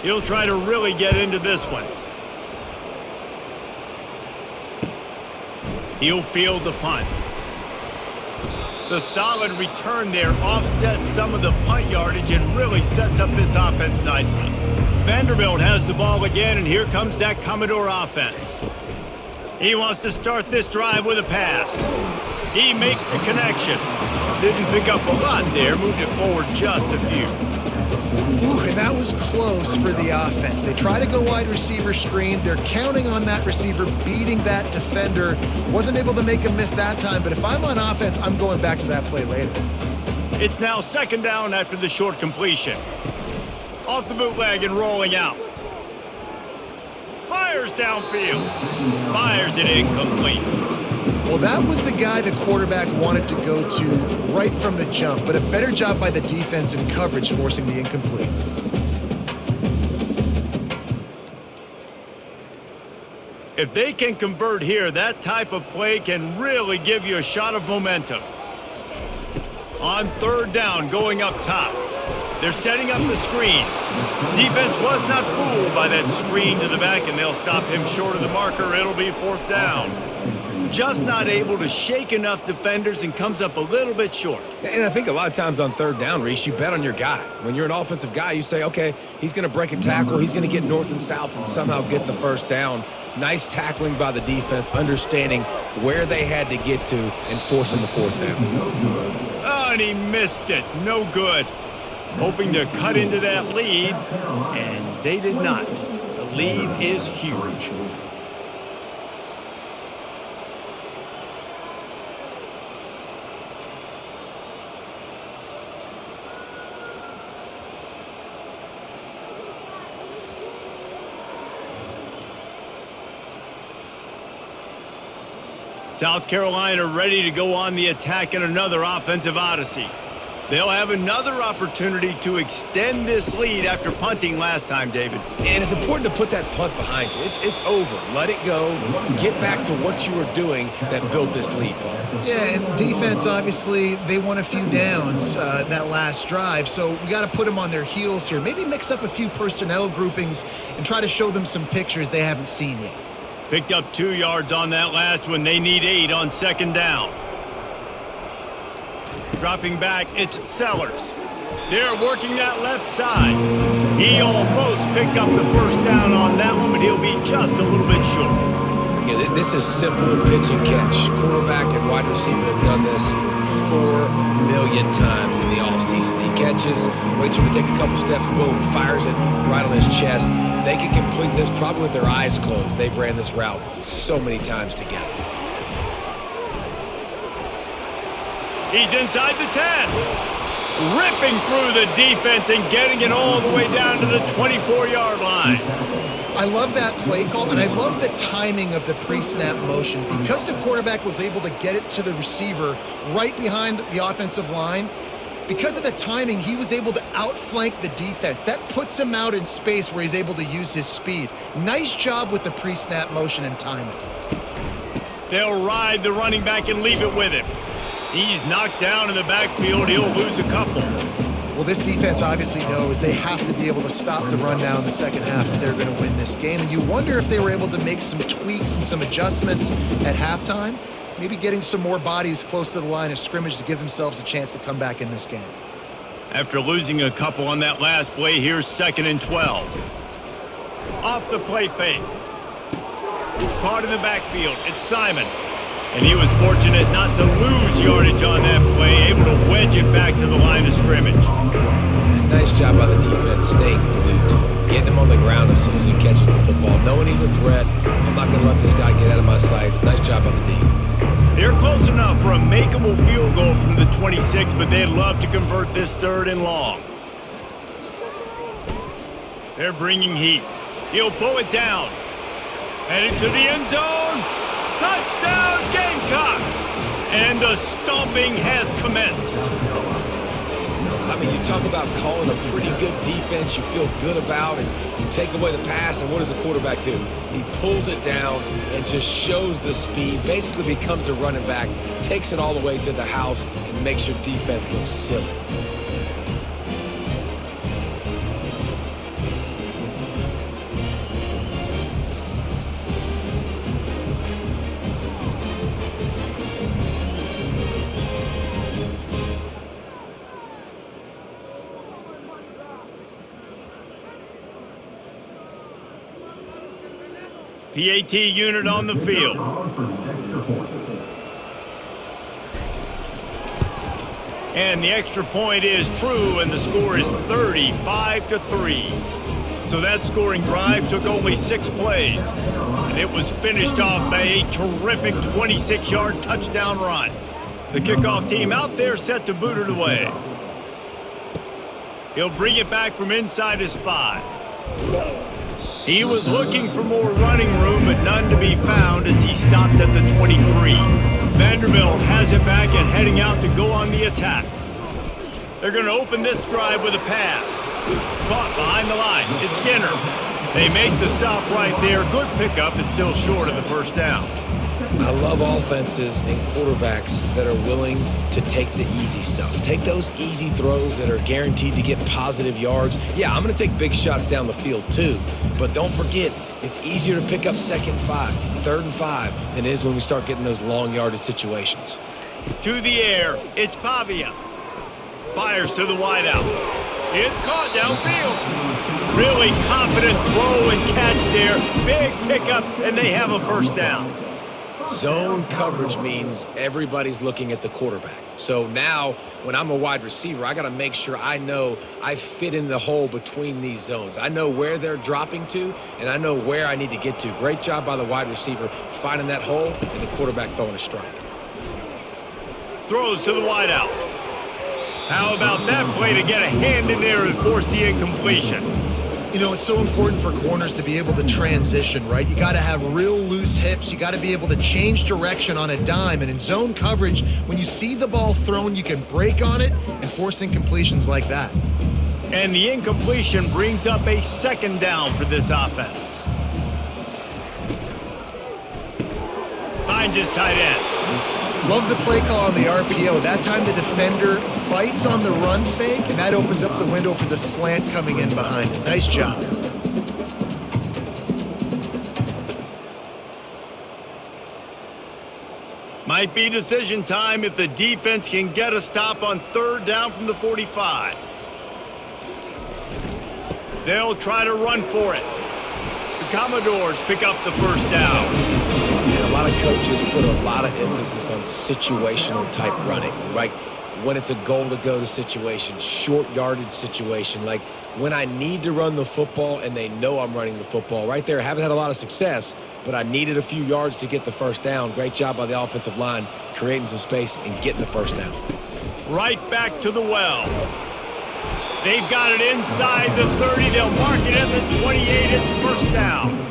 He'll try to really get into this one. He'll field the punt. The solid return there offsets some of the punt yardage and really sets up this offense nicely. Vanderbilt has the ball again, and here comes that Commodore offense. He wants to start this drive with a pass. He makes the connection. Didn't pick up a lot there, moved it forward just a few. Ooh, and that was close for the offense. They try to go wide receiver screen. They're counting on that receiver beating that defender. Wasn't able to make him miss that time, but if I'm on offense, I'm going back to that play later. It's now second down after the short completion. Off the bootleg and rolling out. Fires downfield. Fires it incomplete. Well, that was the guy the quarterback wanted to go to right from the jump, but a better job by the defense in coverage forcing the incomplete. If they can convert here, that type of play can really give you a shot of momentum. On 3rd down, going up top. They're setting up the screen. Defense was not fooled by that screen to the back, and they'll stop him short of the marker. It'll be 4th down. Just not able to shake enough defenders and comes up a little bit short. And I think a lot of times on 3rd down, Reese, you bet on your guy. When you're an offensive guy, you say, okay, he's going to break a tackle. He's going to get north and south and somehow get the 1st down. Nice tackling by the defense, understanding where they had to get to and forcing the 4th down. Oh, and he missed it. No good. Hoping to cut into that lead, and they did not. That lead is huge. South Carolina ready to go on the attack in another offensive odyssey. They'll have another opportunity to extend this lead after punting last time, David. And it's important to put that punt behind you. It's over. Let it go. Get back to what you were doing that built this lead, Paul. Yeah, and defense, obviously, they won a few downs that last drive, so we got to put them on their heels here. Maybe mix up a few personnel groupings and try to show them some pictures they haven't seen yet. Picked up 2 yards on that last one. They need 8 on second down. Dropping back, it's Sellers. They're working that left side. He almost picked up the first down on that one, but he'll be just a little bit short. Yeah, this is simple pitch and catch. Quarterback and wide receiver have done this 4 million times in the offseason. He catches, waits for him to take a couple steps, boom, fires it right on his chest. They can complete this probably with their eyes closed. They've ran this route so many times together. He's inside the 10. Ripping through the defense and getting it all the way down to the 24-yard line. I love that play call, and I love the timing of the pre-snap motion. Because the quarterback was able to get it to the receiver right behind the offensive line, because of the timing, he was able to outflank the defense. That puts him out in space where he's able to use his speed. Nice job with the pre-snap motion and timing. They'll ride the running back and leave it with him. He's knocked down in the backfield. He'll lose a couple. Well, this defense obviously knows they have to be able to stop the run down in the second half if they're going to win this game. And you wonder if they were able to make some tweaks and some adjustments at halftime. Maybe getting some more bodies close to the line of scrimmage to give themselves a chance to come back in this game. After losing a couple on that last play, here's 2nd and 12. Off the play fake. Caught in the backfield. It's Simon. And he was fortunate not to lose yardage on that play, able to wedge it back to the line of scrimmage. Nice job by the defense staying glued to him, getting him on the ground as soon as he catches the football, knowing he's a threat. I'm not going to let this guy get out of my sights. Nice job by the D. They're close enough for a makeable field goal from the 26, but they'd love to convert this 3rd and long. They're bringing heat. He'll pull it down. Headed to the end zone. Touchdown, Gamecocks! And the stomping has commenced. I mean, you talk about calling a pretty good defense you feel good about, and you take away the pass, and what does the quarterback do? He pulls it down and just shows the speed, basically becomes a running back, takes it all the way to the house, and makes your defense look silly. PAT unit on the field. And the extra point is true, and the score is 35-3. So that scoring drive took only 6 plays, and it was finished off by a terrific 26-yard touchdown run. The kickoff team out there set to boot it away. He'll bring it back from inside his 5. He was looking for more running room, but none to be found as he stopped at the 23. Vanderbilt has it back and heading out to go on the attack. They're going to open this drive with a pass. Caught behind the line. It's Skinner. They make the stop right there. Good pickup. It's still short of the first down. I love offenses and quarterbacks that are willing to take the easy stuff. Take those easy throws that are guaranteed to get positive yards. Yeah, I'm going to take big shots down the field too. But don't forget, it's easier to pick up 2nd and 5, 3rd and 5 than it is when we start getting those long yardage situations. To the air, it's Pavia. Fires to the wideout. It's caught downfield. Really confident throw and catch there. Big pickup, and they have a first down. Zone coverage means everybody's looking at the quarterback. So now when I'm a wide receiver, I got to make sure I know I fit in the hole between these zones. I know where they're dropping to, and I know where I need to get to. Great job by the wide receiver finding that hole and the quarterback throwing a strike. Throws to the wideout. How about that play to get a hand in there and force the incompletion? You know, it's so important for corners to be able to transition, right? You got to have real loose hips. You got to be able to change direction on a dime. And in zone coverage, when you see the ball thrown, you can break on it and force incompletions like that. And the incompletion brings up a second down for this offense. Finds his tight end. Love the play call on the RPO. That time the defender bites on the run fake, and that opens up the window for the slant coming in behind it. Nice job. Might be decision time if the defense can get a stop on third down from the 45. They'll try to run for it. The Commodores pick up the first down. And a lot of coaches put a lot of emphasis on situational type running, right? When it's a goal to go to situation, short yardage situation, like when I need to run the football and they know I'm running the football. Right there, haven't had a lot of success, but I needed a few yards to get the first down. Great job by the offensive line creating some space and getting the first down. Right back to the well. They've got it inside the 30. They'll mark it at the 28. It's first down.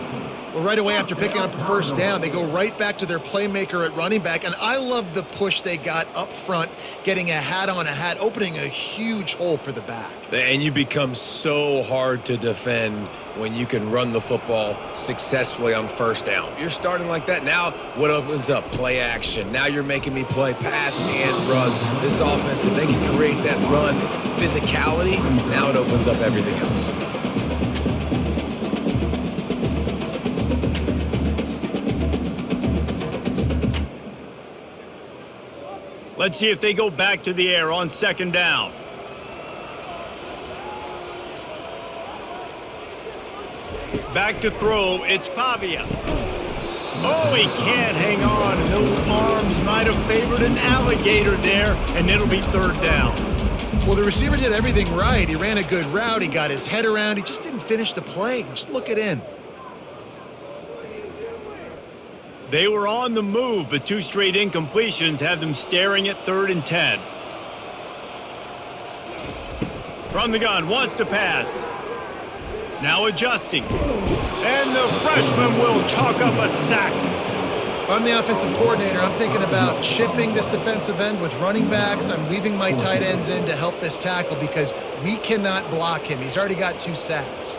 Well, right away after picking up a first down, they go right back to their playmaker at running back. And I love the push they got up front, getting a hat on a hat, opening a huge hole for the back. And you become so hard to defend when you can run the football successfully on first down. You're starting like that. Now what opens up? Play action. Now you're making me play pass and run. This offense, if they can create that run physicality, now it opens up everything else. Let's see if they go back to the air on second down. Back to throw, it's Pavia. Oh, he can't hang on, and those arms might have favored an alligator there, and it'll be third down. Well, the receiver did everything right. He ran a good route. He got his head around. He just didn't finish the play. Just look it in. They were on the move, but two straight incompletions have them staring at 3rd and 10. From the gun, wants to pass. Now adjusting. And the freshman will chalk up a sack. If I'm the offensive coordinator, I'm thinking about chipping this defensive end with running backs. I'm leaving my tight ends in to help this tackle because we cannot block him. He's already got 2 sacks.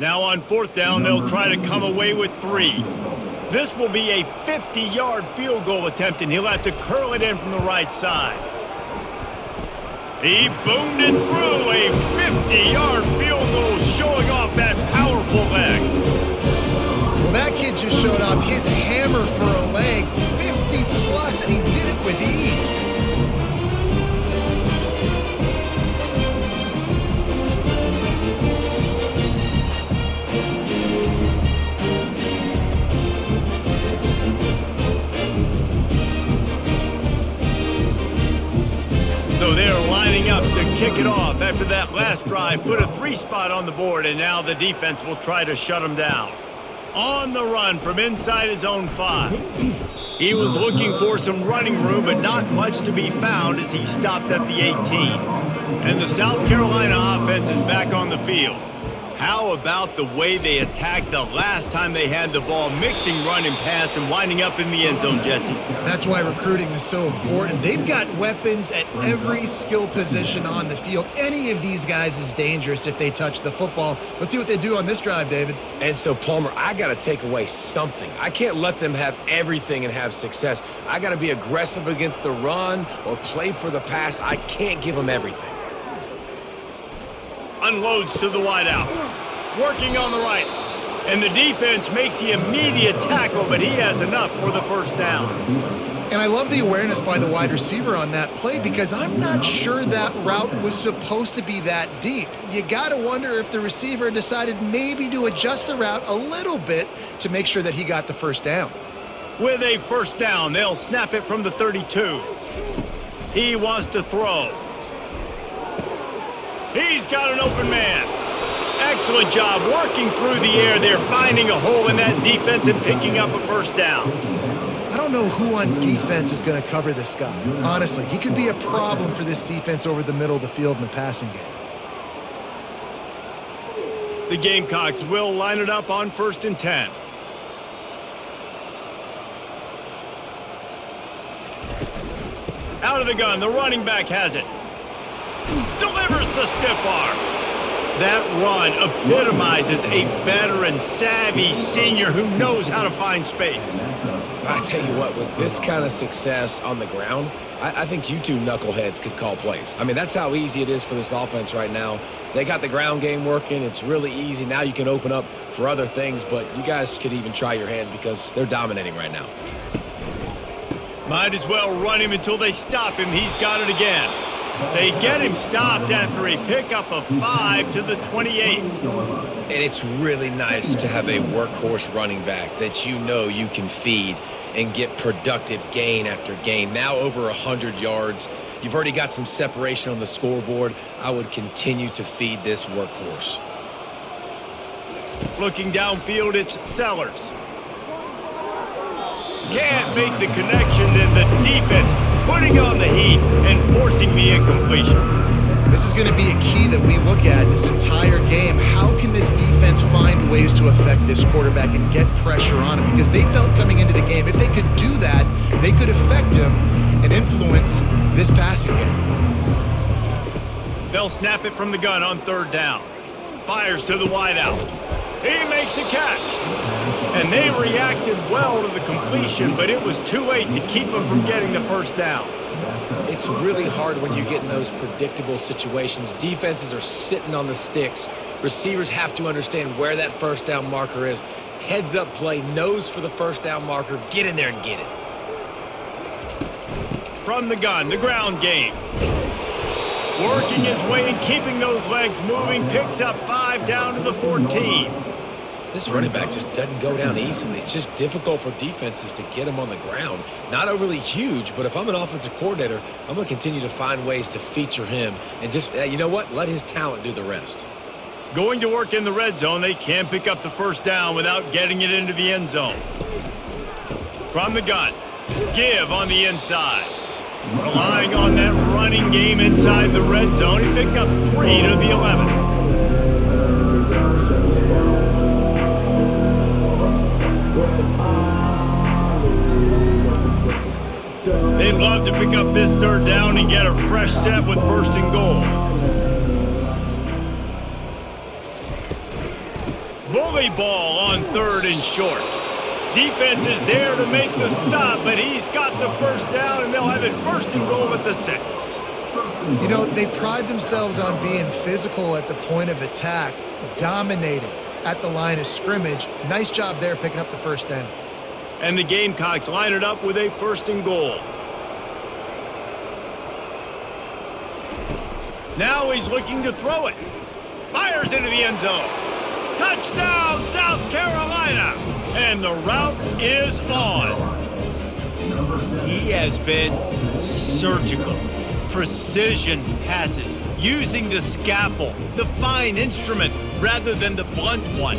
Now on 4th down, they'll try to come away with 3. This will be a 50-yard field goal attempt, and he'll have to curl it in from the right side. He boomed it through, a 50-yard field goal, showing off that powerful leg. Well, that kid just showed off his hammer for a leg, 50-plus, and he did it with ease. So they're lining up to kick it off after that last drive. Put a 3 spot on the board, and now the defense will try to shut them down. On the run from inside his own 5. He was looking for some running room, but not much to be found as he stopped at the 18. And the South Carolina offense is back on the field. How about the way they attacked the last time they had the ball, mixing run and pass and winding up in the end zone, Jesse? That's why recruiting is so important. They've got weapons at every skill position on the field. Any of these guys is dangerous if they touch the football. Let's see what they do on this drive, David. And so, Palmer, I got to take away something. I can't let them have everything and have success. I got to be aggressive against the run or play for the pass. I can't give them everything. Unloads to the wideout. Working on the right. And the defense makes the immediate tackle, but he has enough for the first down. And I love the awareness by the wide receiver on that play because I'm not sure that route was supposed to be that deep. You got to wonder if the receiver decided maybe to adjust the route a little bit to make sure that he got the first down. With a first down, they'll snap it from the 32. He wants to throw. He's got an open man. Excellent job working through the air there, finding a hole in that defense and picking up a first down. I don't know who on defense is going to cover this guy. Honestly, he could be a problem for this defense over the middle of the field in the passing game. The Gamecocks will line it up on 1st and 10. Out of the gun, the running back has it. Delivers the stiff arm. That run epitomizes a veteran, savvy senior who knows how to find space. I tell you what, with this kind of success on the ground, I think you two knuckleheads could call plays. I mean, that's how easy it is for this offense right now. They got the ground game working. It's really easy. Now you can open up for other things, but you guys could even try your hand because they're dominating right now. Might as well run him until they stop him. He's got it again. They get him stopped after a pickup of 5 to the 28. And it's really nice to have a workhorse running back that you know you can feed and get productive gain after gain. Now over 100 yards. You've already got some separation on the scoreboard. I would continue to feed this workhorse. Looking downfield, it's Sellers. Can't make the connection, and the defense putting on the heat and forcing the incompletion. This is going to be a key that we look at this entire game. How can this defense find ways to affect this quarterback and get pressure on him? Because they felt coming into the game, if they could do that, they could affect him and influence this passing game. They'll snap it from the gun on 3rd down. Fires to the wideout. He makes a catch. And they reacted well to the completion, but it was too late to keep them from getting the first down. It's really hard when you get in those predictable situations. Defenses are sitting on the sticks. Receivers have to understand where that first down marker is. Heads up play, nose for the first down marker. Get in there and get it. From the gun, the ground game. Working his way and keeping those legs moving, picks up 5 down to the 14. This running back just doesn't go down easily. It's just difficult for defenses to get him on the ground. Not overly huge, but if I'm an offensive coordinator, I'm going to continue to find ways to feature him and just, you know what, let his talent do the rest. Going to work in the red zone, they can pick up the first down without getting it into the end zone. From the gun, give on the inside. Relying on that running game inside the red zone, he picked up 3 to the 11. They'd love to pick up this 3rd down and get a fresh set with 1st and goal. Bully ball on 3rd and short. Defense is there to make the stop, but he's got the first down, and they'll have it 1st and goal at the 6. You know, they pride themselves on being physical at the point of attack, dominating at the line of scrimmage. Nice job there picking up the first down. And the Gamecocks line it up with a 1st and goal. Now he's looking to throw it. Fires into the end zone. Touchdown, South Carolina! And the route is on. He has been surgical. Precision passes, using the scalpel, the fine instrument, rather than the blunt one.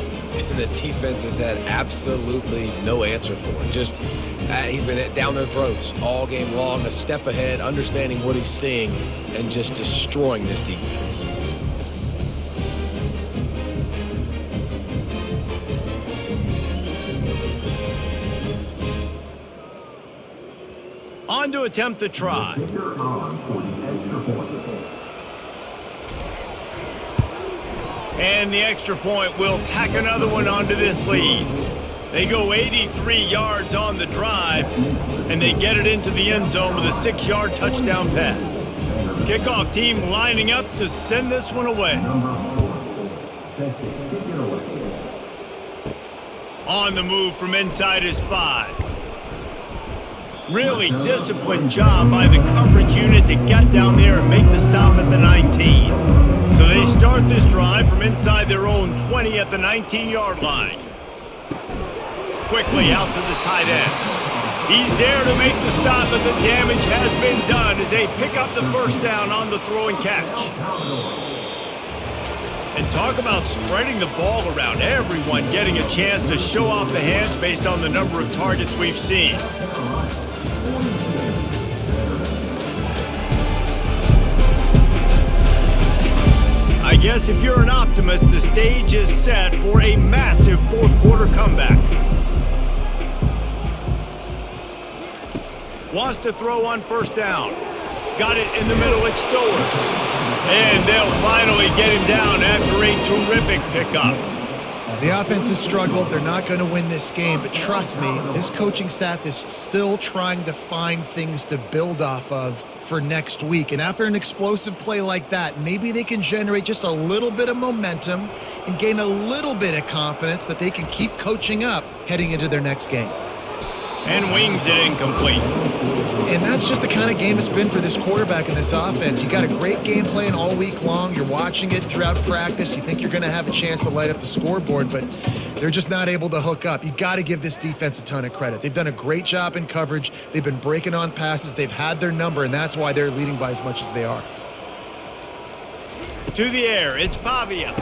The defense has had absolutely no answer for it. Just, he's been down their throats all game long, a step ahead, understanding what he's seeing, and just destroying this defense. On to attempt the try. And the extra point will tack another one onto this lead. They go 83 yards on the drive, and they get it into the end zone with a 6-yard touchdown pass. Kickoff team lining up to send this one away. On the move from inside his 5. Really disciplined job by the coverage unit to get down there and make the stop at the 19. So they start this drive from inside their own 20 at the 19-yard line. Quickly out to the tight end. He's there to make the stop, but the damage has been done as they pick up the first down on the throw and catch. And talk about spreading the ball around. Everyone getting a chance to show off the hands based on the number of targets we've seen. I guess if you're an optimist, the stage is set for a massive fourth quarter comeback. Wants to throw on first down. Got it in the middle, it still works. And they'll finally get him down after a terrific pickup. The offense has struggled. They're not going to win this game, but trust me, this coaching staff is still trying to find things to build off of for next week. And after an explosive play like that, maybe they can generate just a little bit of momentum and gain a little bit of confidence that they can keep coaching up heading into their next game. And wings it incomplete. And that's just the kind of game it's been for this quarterback and this offense. You got a great game plan all week long. You're watching it throughout practice. You think you're going to have a chance to light up the scoreboard, but they're just not able to hook up. You got to give this defense a ton of credit. They've done a great job in coverage. They've been breaking on passes. They've had their number, and that's why they're leading by as much as they are. To the air, it's Pavia.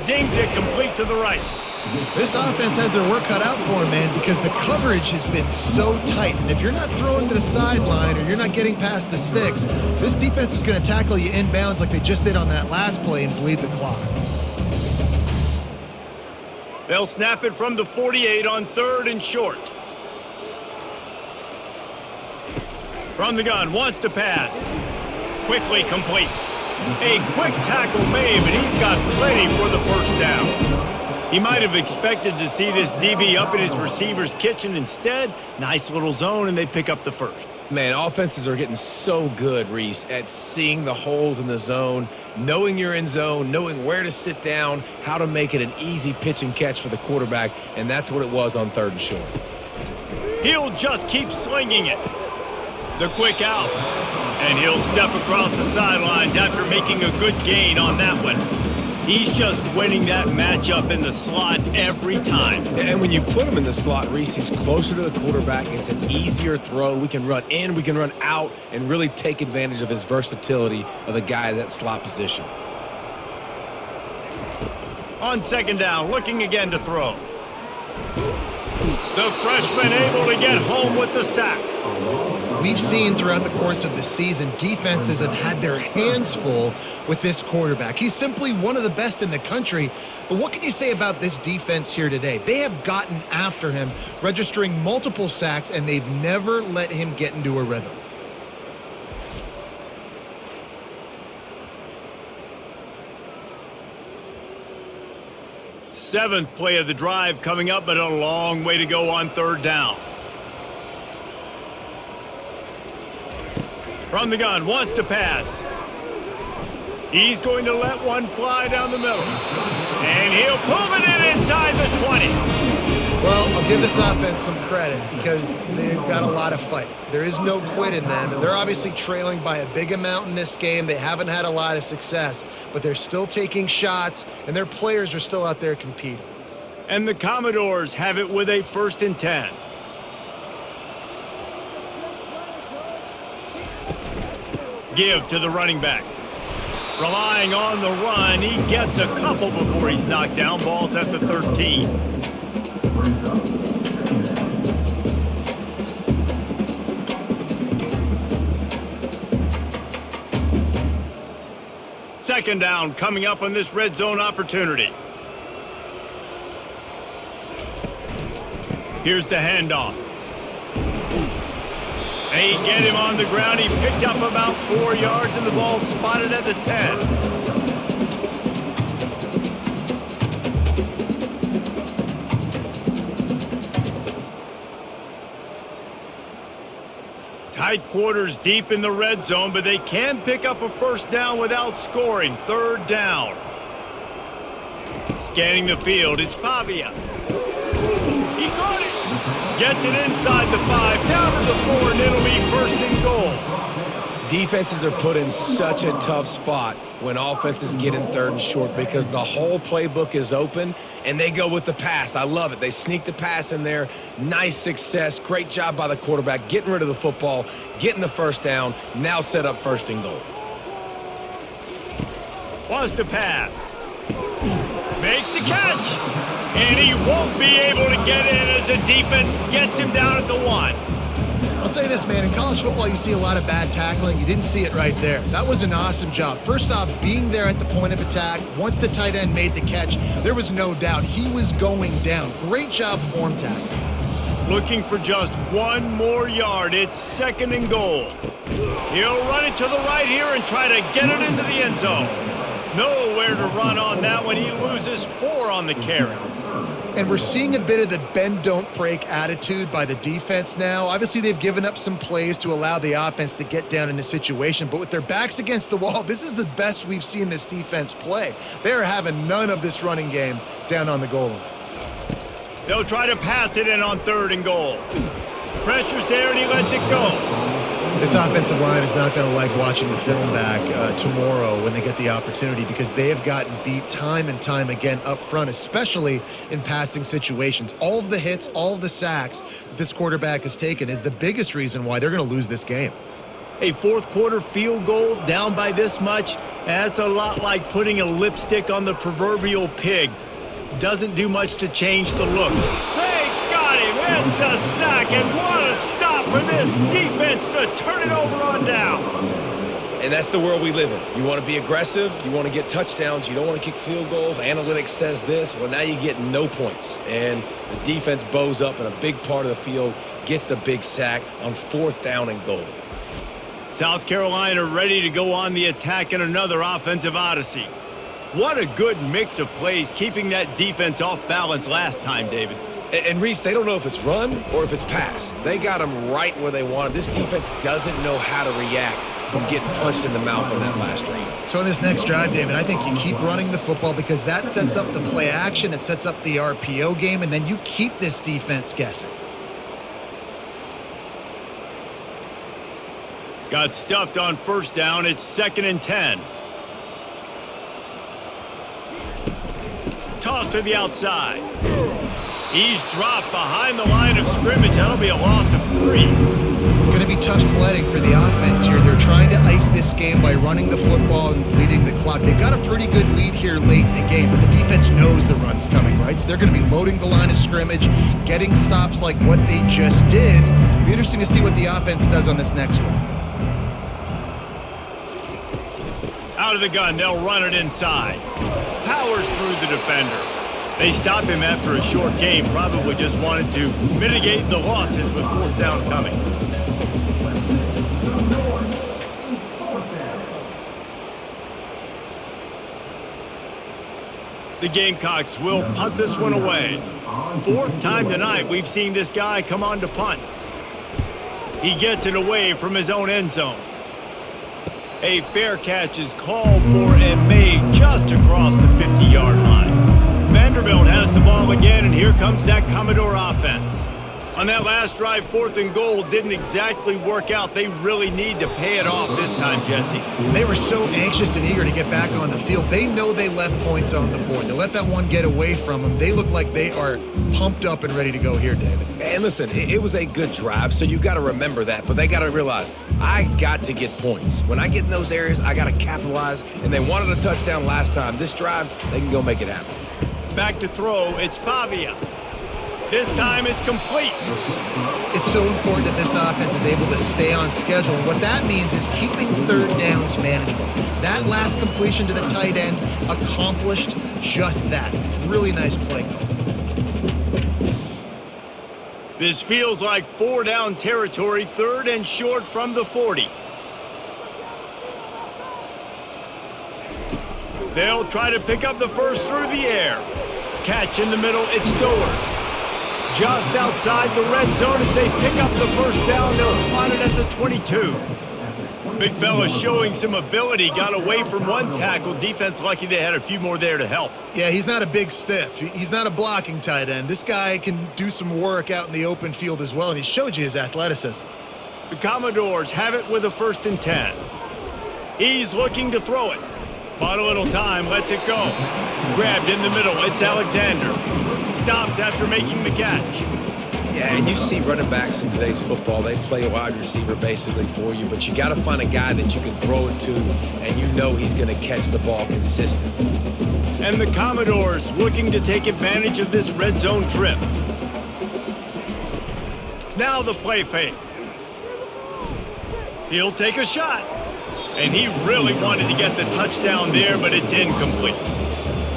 Zings it complete to the right. This offense has their work cut out for them, man, because the coverage has been so tight. And if you're not throwing to the sideline or you're not getting past the sticks, this defense is going to tackle you inbounds like they just did on that last play and bleed the clock. They'll snap it from the 48 on third and short. From the gun, wants to pass. Quickly complete. A quick tackle made, but he's got plenty for the first down. He might have expected to see this DB up in his receiver's kitchen. Instead, nice little zone, and they pick up the first. Man, offenses are getting so good, Reese, at seeing the holes in the zone, knowing you're in zone, knowing where to sit down, how to make it an easy pitch and catch for the quarterback, and that's what it was on third and short. He'll just keep slinging it. The quick out. And he'll step across the sidelines after making a good gain on that one. He's just winning that matchup in the slot every time. And when you put him in the slot, Reese, he's closer to the quarterback. It's an easier throw. We can run in, we can run out, and really take advantage of his versatility of the guy at that slot position. On second down, looking again to throw. The freshman able to get home with the sack. We've seen throughout the course of the season, defenses have had their hands full with this quarterback. He's simply one of the best in the country. But what can you say about this defense here today? They have gotten after him, registering multiple sacks, and they've never let him get into a rhythm. Seventh play of the drive coming up, but a long way to go on third down. From the gun, wants to pass. He's going to let one fly down the middle. And he'll pull it in inside the 20. Well, I'll give this offense some credit because they've got a lot of fight. There is no quit in them, and they're obviously trailing by a big amount in this game. They haven't had a lot of success, but they're still taking shots, and their players are still out there competing. And the Commodores have it with a 1st and 10. Give to the running back. Relying on the run, he gets a couple before he's knocked down. Ball's at the 13. Second down coming up on this red zone opportunity. Here's the handoff. They get him on the ground. He picked up about 4 yards, and the ball spotted at the 10. Tight quarters deep in the red zone, but they can pick up a first down without scoring. Third down. Scanning the field, it's Pavia. He caught it. Gets it inside the 5, down to the 4, and it'll be first and goal. Defenses are put in such a tough spot when offenses get in third and short because the whole playbook is open and they go with the pass. I love it. They sneak the pass in there. Nice success. Great job by the quarterback getting rid of the football, getting the first down, now set up first and goal. Wants to pass. Makes the catch. And he won't be able to get in as the defense gets him down at the 1. I'll say this, man. In college football, you see a lot of bad tackling. You didn't see it right there. That was an awesome job. First off, being there at the point of attack. Once the tight end made the catch, there was no doubt he was going down. Great job form tackling. Looking for just 1 more yard. It's second and goal. He'll run it to the right here and try to get it into the end zone. Nowhere to run on that one. He loses 4 on the carry. And we're seeing a bit of the bend, don't break attitude by the defense now. Obviously, they've given up some plays to allow the offense to get down in the situation. But with their backs against the wall, this is the best we've seen this defense play. They're having none of this running game down on the goal line. They'll try to pass it in on third and goal. Pressure's there, and he lets it go. This offensive line is not going to like watching the film back tomorrow when they get the opportunity because they have gotten beat time and time again up front, especially in passing situations. All of the hits, all of the sacks that this quarterback has taken is the biggest reason why they're going to lose this game. A fourth quarter field goal down by this much, that's a lot like putting a lipstick on the proverbial pig. Doesn't do much to change the look. They got him. It's a sack, and what a stop for this defense to turn it over on downs. And that's the world we live in. You want to be aggressive. You want to get touchdowns. You don't want to kick field goals. Analytics says this. Well, now you get no points. And the defense bows up in a big part of the field, gets the big sack on 4th down and goal. South Carolina ready to go on the attack in another offensive odyssey. What a good mix of plays, keeping that defense off balance last time, David. And Reese, they don't know if it's run or if it's pass. They got them right where they want them. This defense doesn't know how to react from getting punched in the mouth on that last drive. So in this next drive, David, I think you keep running the football because that sets up the play action, it sets up the RPO game, and then you keep this defense guessing. Got stuffed on first down. It's 2nd and 10. Toss to the outside. He's dropped behind the line of scrimmage. That'll be a loss of 3. It's going to be tough sledding for the offense here. They're trying to ice this game by running the football and bleeding the clock. They've got a pretty good lead here late in the game, but the defense knows the run's coming, right? So they're going to be loading the line of scrimmage, getting stops like what they just did. It'll be interesting to see what the offense does on this next one. Out of the gun, they'll run it inside. Powers through the defender. They stop him after a short game, probably just wanted to mitigate the losses with 4th down coming. The Gamecocks will punt this one away. 4th time tonight we've seen this guy come on to punt. He gets it away from his own end zone. A fair catch is called for and made just across the 50-yard line. Vanderbilt has the ball again, and here comes that Commodore offense. On that last drive, 4th and goal didn't exactly work out. They really need to pay it off this time, Jesse. And they were so anxious and eager to get back on the field. They know they left points on the board. They let that one get away from them. They look like they are pumped up and ready to go here, David. And listen, it was a good drive, so you got to remember that. But they got to realize, I got to get points. When I get in those areas, I got to capitalize. And they wanted a touchdown last time. This drive, they can go make it happen. Back to throw, it's Pavia. This time it's complete. It's so important that this offense is able to stay on schedule. And what that means is keeping 3rd downs manageable. That last completion to the tight end accomplished just that. Really nice play call. This feels like 4-down territory, 3rd and short from the 40. They'll try to pick up the first through the air. Catch in the middle, it's Stowers. Just outside the red zone as they pick up the first down. They'll spot it at the 22. Big fella showing some ability, got away from one tackle. Defense lucky they had a few more there to help. Yeah, he's not a big stiff. He's not a blocking tight end. This guy can do some work out in the open field as well, and he showed you his athleticism. The Commodores have it with a 1st and 10. He's looking to throw it. Bought a little time, lets it go. Grabbed in the middle, it's Alexander. Stopped after making the catch. Yeah, and you see running backs in today's football, they play a wide receiver basically for you, but you got to find a guy that you can throw it to, and you know he's going to catch the ball consistently. And the Commodores looking to take advantage of this red zone trip. Now the play fake. He'll take a shot. And he really wanted to get the touchdown there, but it's incomplete.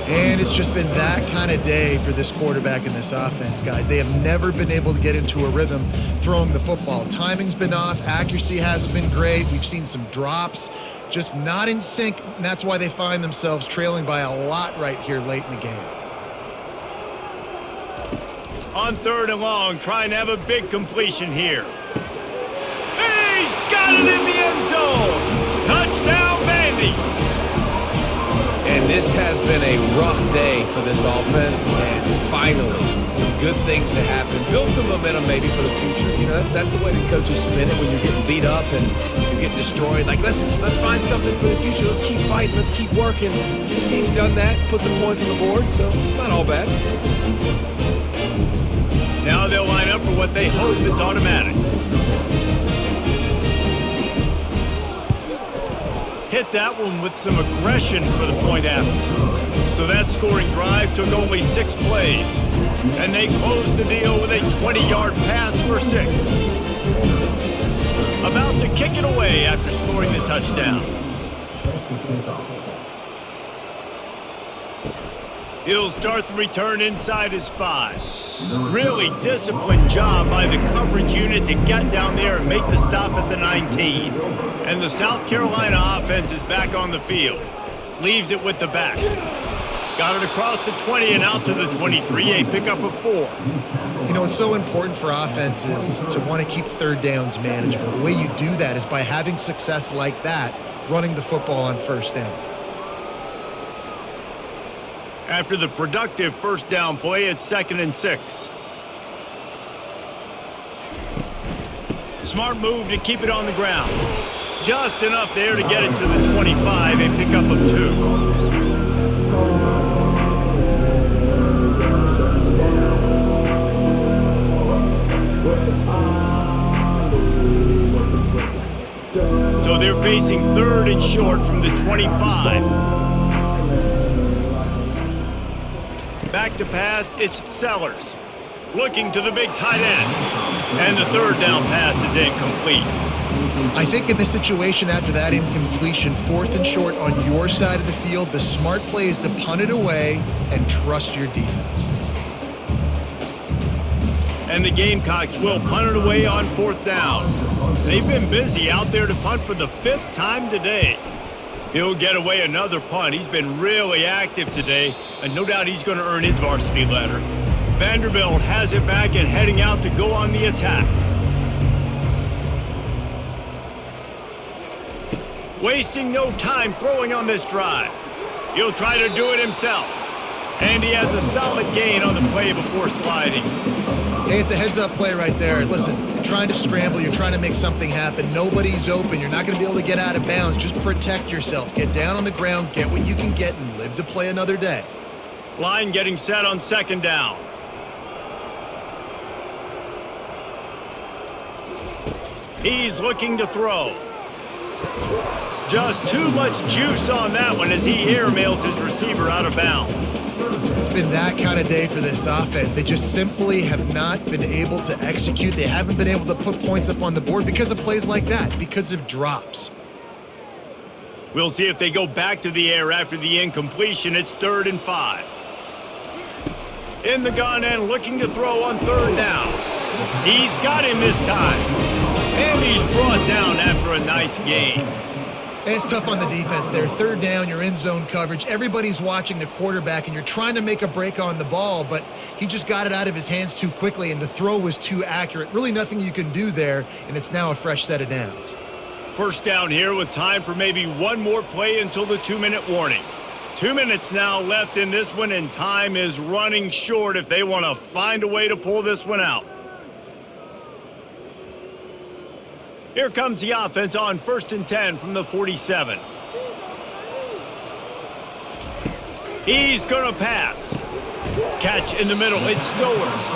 And it's just been that kind of day for this quarterback in this offense, guys. They have never been able to get into a rhythm throwing the football. Timing's been off. Accuracy hasn't been great. We've seen some drops. Just not in sync, and that's why they find themselves trailing by a lot right here late in the game. On 3rd and long, trying to have a big completion here. He's got it in the end zone! Touchdown, Vandy! And this has been a rough day for this offense, and finally, some good things to happen. Build some momentum maybe for the future. You know, that's the way the coaches spin it when you're getting beat up and you're getting destroyed. Like, let's find something for the future. Let's keep fighting. Let's keep working. This team's done that, put some points on the board, so it's not all bad. Now they'll line up for what they hope is automatic. Hit that one with some aggression for the point after. So that scoring drive took only 6 plays. And they closed the deal with a 20-yard pass for 6. About to kick it away after scoring the touchdown. He'll start the return inside his 5. Really disciplined job by the coverage unit to get down there and make the stop at the 19. And the South Carolina offense is back on the field. Leaves it with the back. Got it across the 20 and out to the 23, a pickup of 4. You know, it's so important for offenses to want to keep 3rd downs manageable. The way you do that is by having success like that, running the football on 1st down. After the productive 1st down play, it's 2nd and 6. Smart move to keep it on the ground. Just enough there to get it to the 25, a pickup of 2. So they're facing 3rd and short from the 25. Back to pass, it's Sellers. Looking to the big tight end. And the 3rd down pass is incomplete. I think in this situation after that incompletion, 4th and short on your side of the field, the smart play is to punt it away and trust your defense. And the Gamecocks will punt it away on 4th down. They've been busy out there to punt for the 5th time today. He'll get away another punt. He's been really active today, and no doubt he's going to earn his varsity letter. Vanderbilt has it back and heading out to go on the attack. Wasting no time throwing on this drive. He'll try to do it himself. And he has a solid gain on the play before sliding. Hey, it's a heads-up play right there. Listen, you're trying to scramble. You're trying to make something happen. Nobody's open. You're not going to be able to get out of bounds. Just protect yourself. Get down on the ground, get what you can get, and live to play another day. Line getting set on 2nd down. He's looking to throw. Just too much juice on that one as he airmails his receiver out of bounds. It's been that kind of day for this offense. They just simply have not been able to execute. They haven't been able to put points up on the board because of plays like that, because of drops. We'll see if they go back to the air after the incompletion. It's 3rd and 5. In the gun and looking to throw on 3rd down. He's got him this time. And he's brought down after a nice gain. And it's tough on the defense there. 3rd down, you're in zone coverage. Everybody's watching the quarterback, and you're trying to make a break on the ball, but he just got it out of his hands too quickly, and the throw was too accurate. Really nothing you can do there, and it's now a fresh set of downs. First down here with time for maybe one more play until the 2-minute warning. 2 minutes now left in this one, and time is running short if they want to find a way to pull this one out. Here comes the offense on 1st and 10 from the 47. He's going to pass. Catch in the middle. It's Stowers.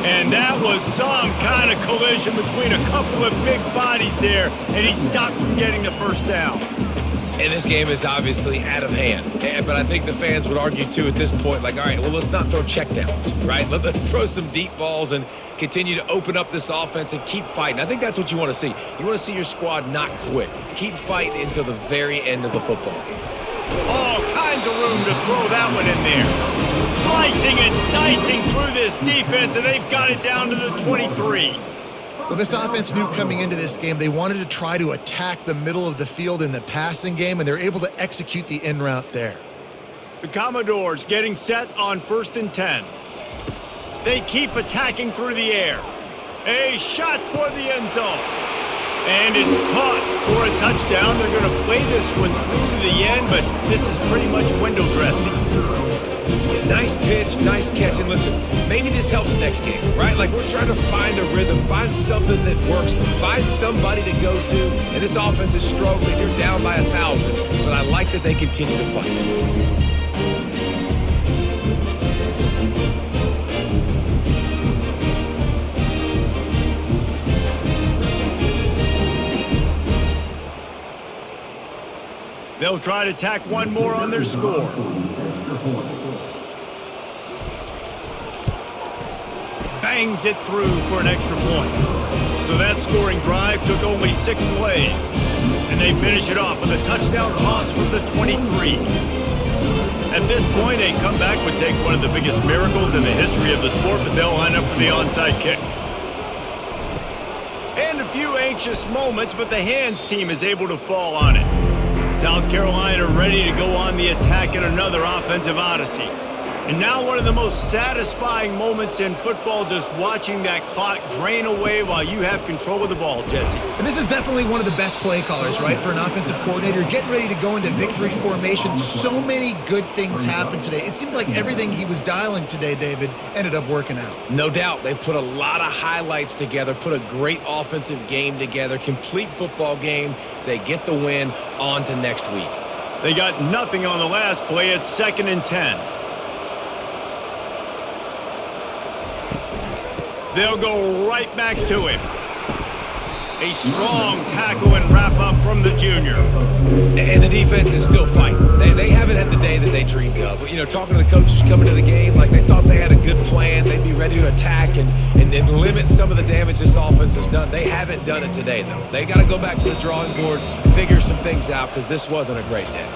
And that was some kind of collision between a couple of big bodies there, and he stopped from getting the first down. And this game is obviously out of hand. But I think the fans would argue, too, at this point, like, all right, well, let's not throw checkdowns, right? Let's throw some deep balls and continue to open up this offense and keep fighting. I think that's what you want to see. You want to see your squad not quit. Keep fighting until the very end of the football game. All kinds of room to throw that one in there. Slicing and dicing through this defense, and they've got it down to the 23. Well, this offense knew coming into this game they wanted to try to attack the middle of the field in the passing game, and they're able to execute the in route there. The Commodores getting set on 1st and 10. They keep attacking through the air. A shot toward the end zone. And it's caught for a touchdown. They're going to play this one through to the end, but this is pretty much window dressing. Yeah, nice pitch, nice catch. And listen, maybe this helps next game, right? Like, we're trying to find a rhythm, find something that works, find somebody to go to. And this offense is struggling. You're down by 1,000, but I like that they continue to fight. They'll try to tack one more on their score. Bangs it through for an extra point. So that scoring drive took only 6 plays. And they finish it off with a touchdown toss from the 23. At this point, a comeback would take one of the biggest miracles in the history of the sport, but they'll line up for the onside kick. And a few anxious moments, but the hands team is able to fall on it. South Carolina ready to go on the attack in another offensive odyssey. And now one of the most satisfying moments in football, just watching that clock drain away while you have control of the ball, Jesse. And this is definitely one of the best play callers, right, for an offensive coordinator. Getting ready to go into victory formation. So many good things happened today. It seemed like everything he was dialing today, David, ended up working out. No doubt. They've put a lot of highlights together, put a great offensive game together, complete football game. They get the win. On to next week. They got nothing on the last play. It's 2nd and 10. They'll go right back to him. A strong tackle and wrap up from the junior. And the defense is still fighting. They haven't had the day that they dreamed of. You know, talking to the coaches coming to the game, like they thought they had a good plan. They'd be ready to attack and limit some of the damage this offense has done. They haven't done it today, though. They got to go back to the drawing board, figure some things out, because this wasn't a great day.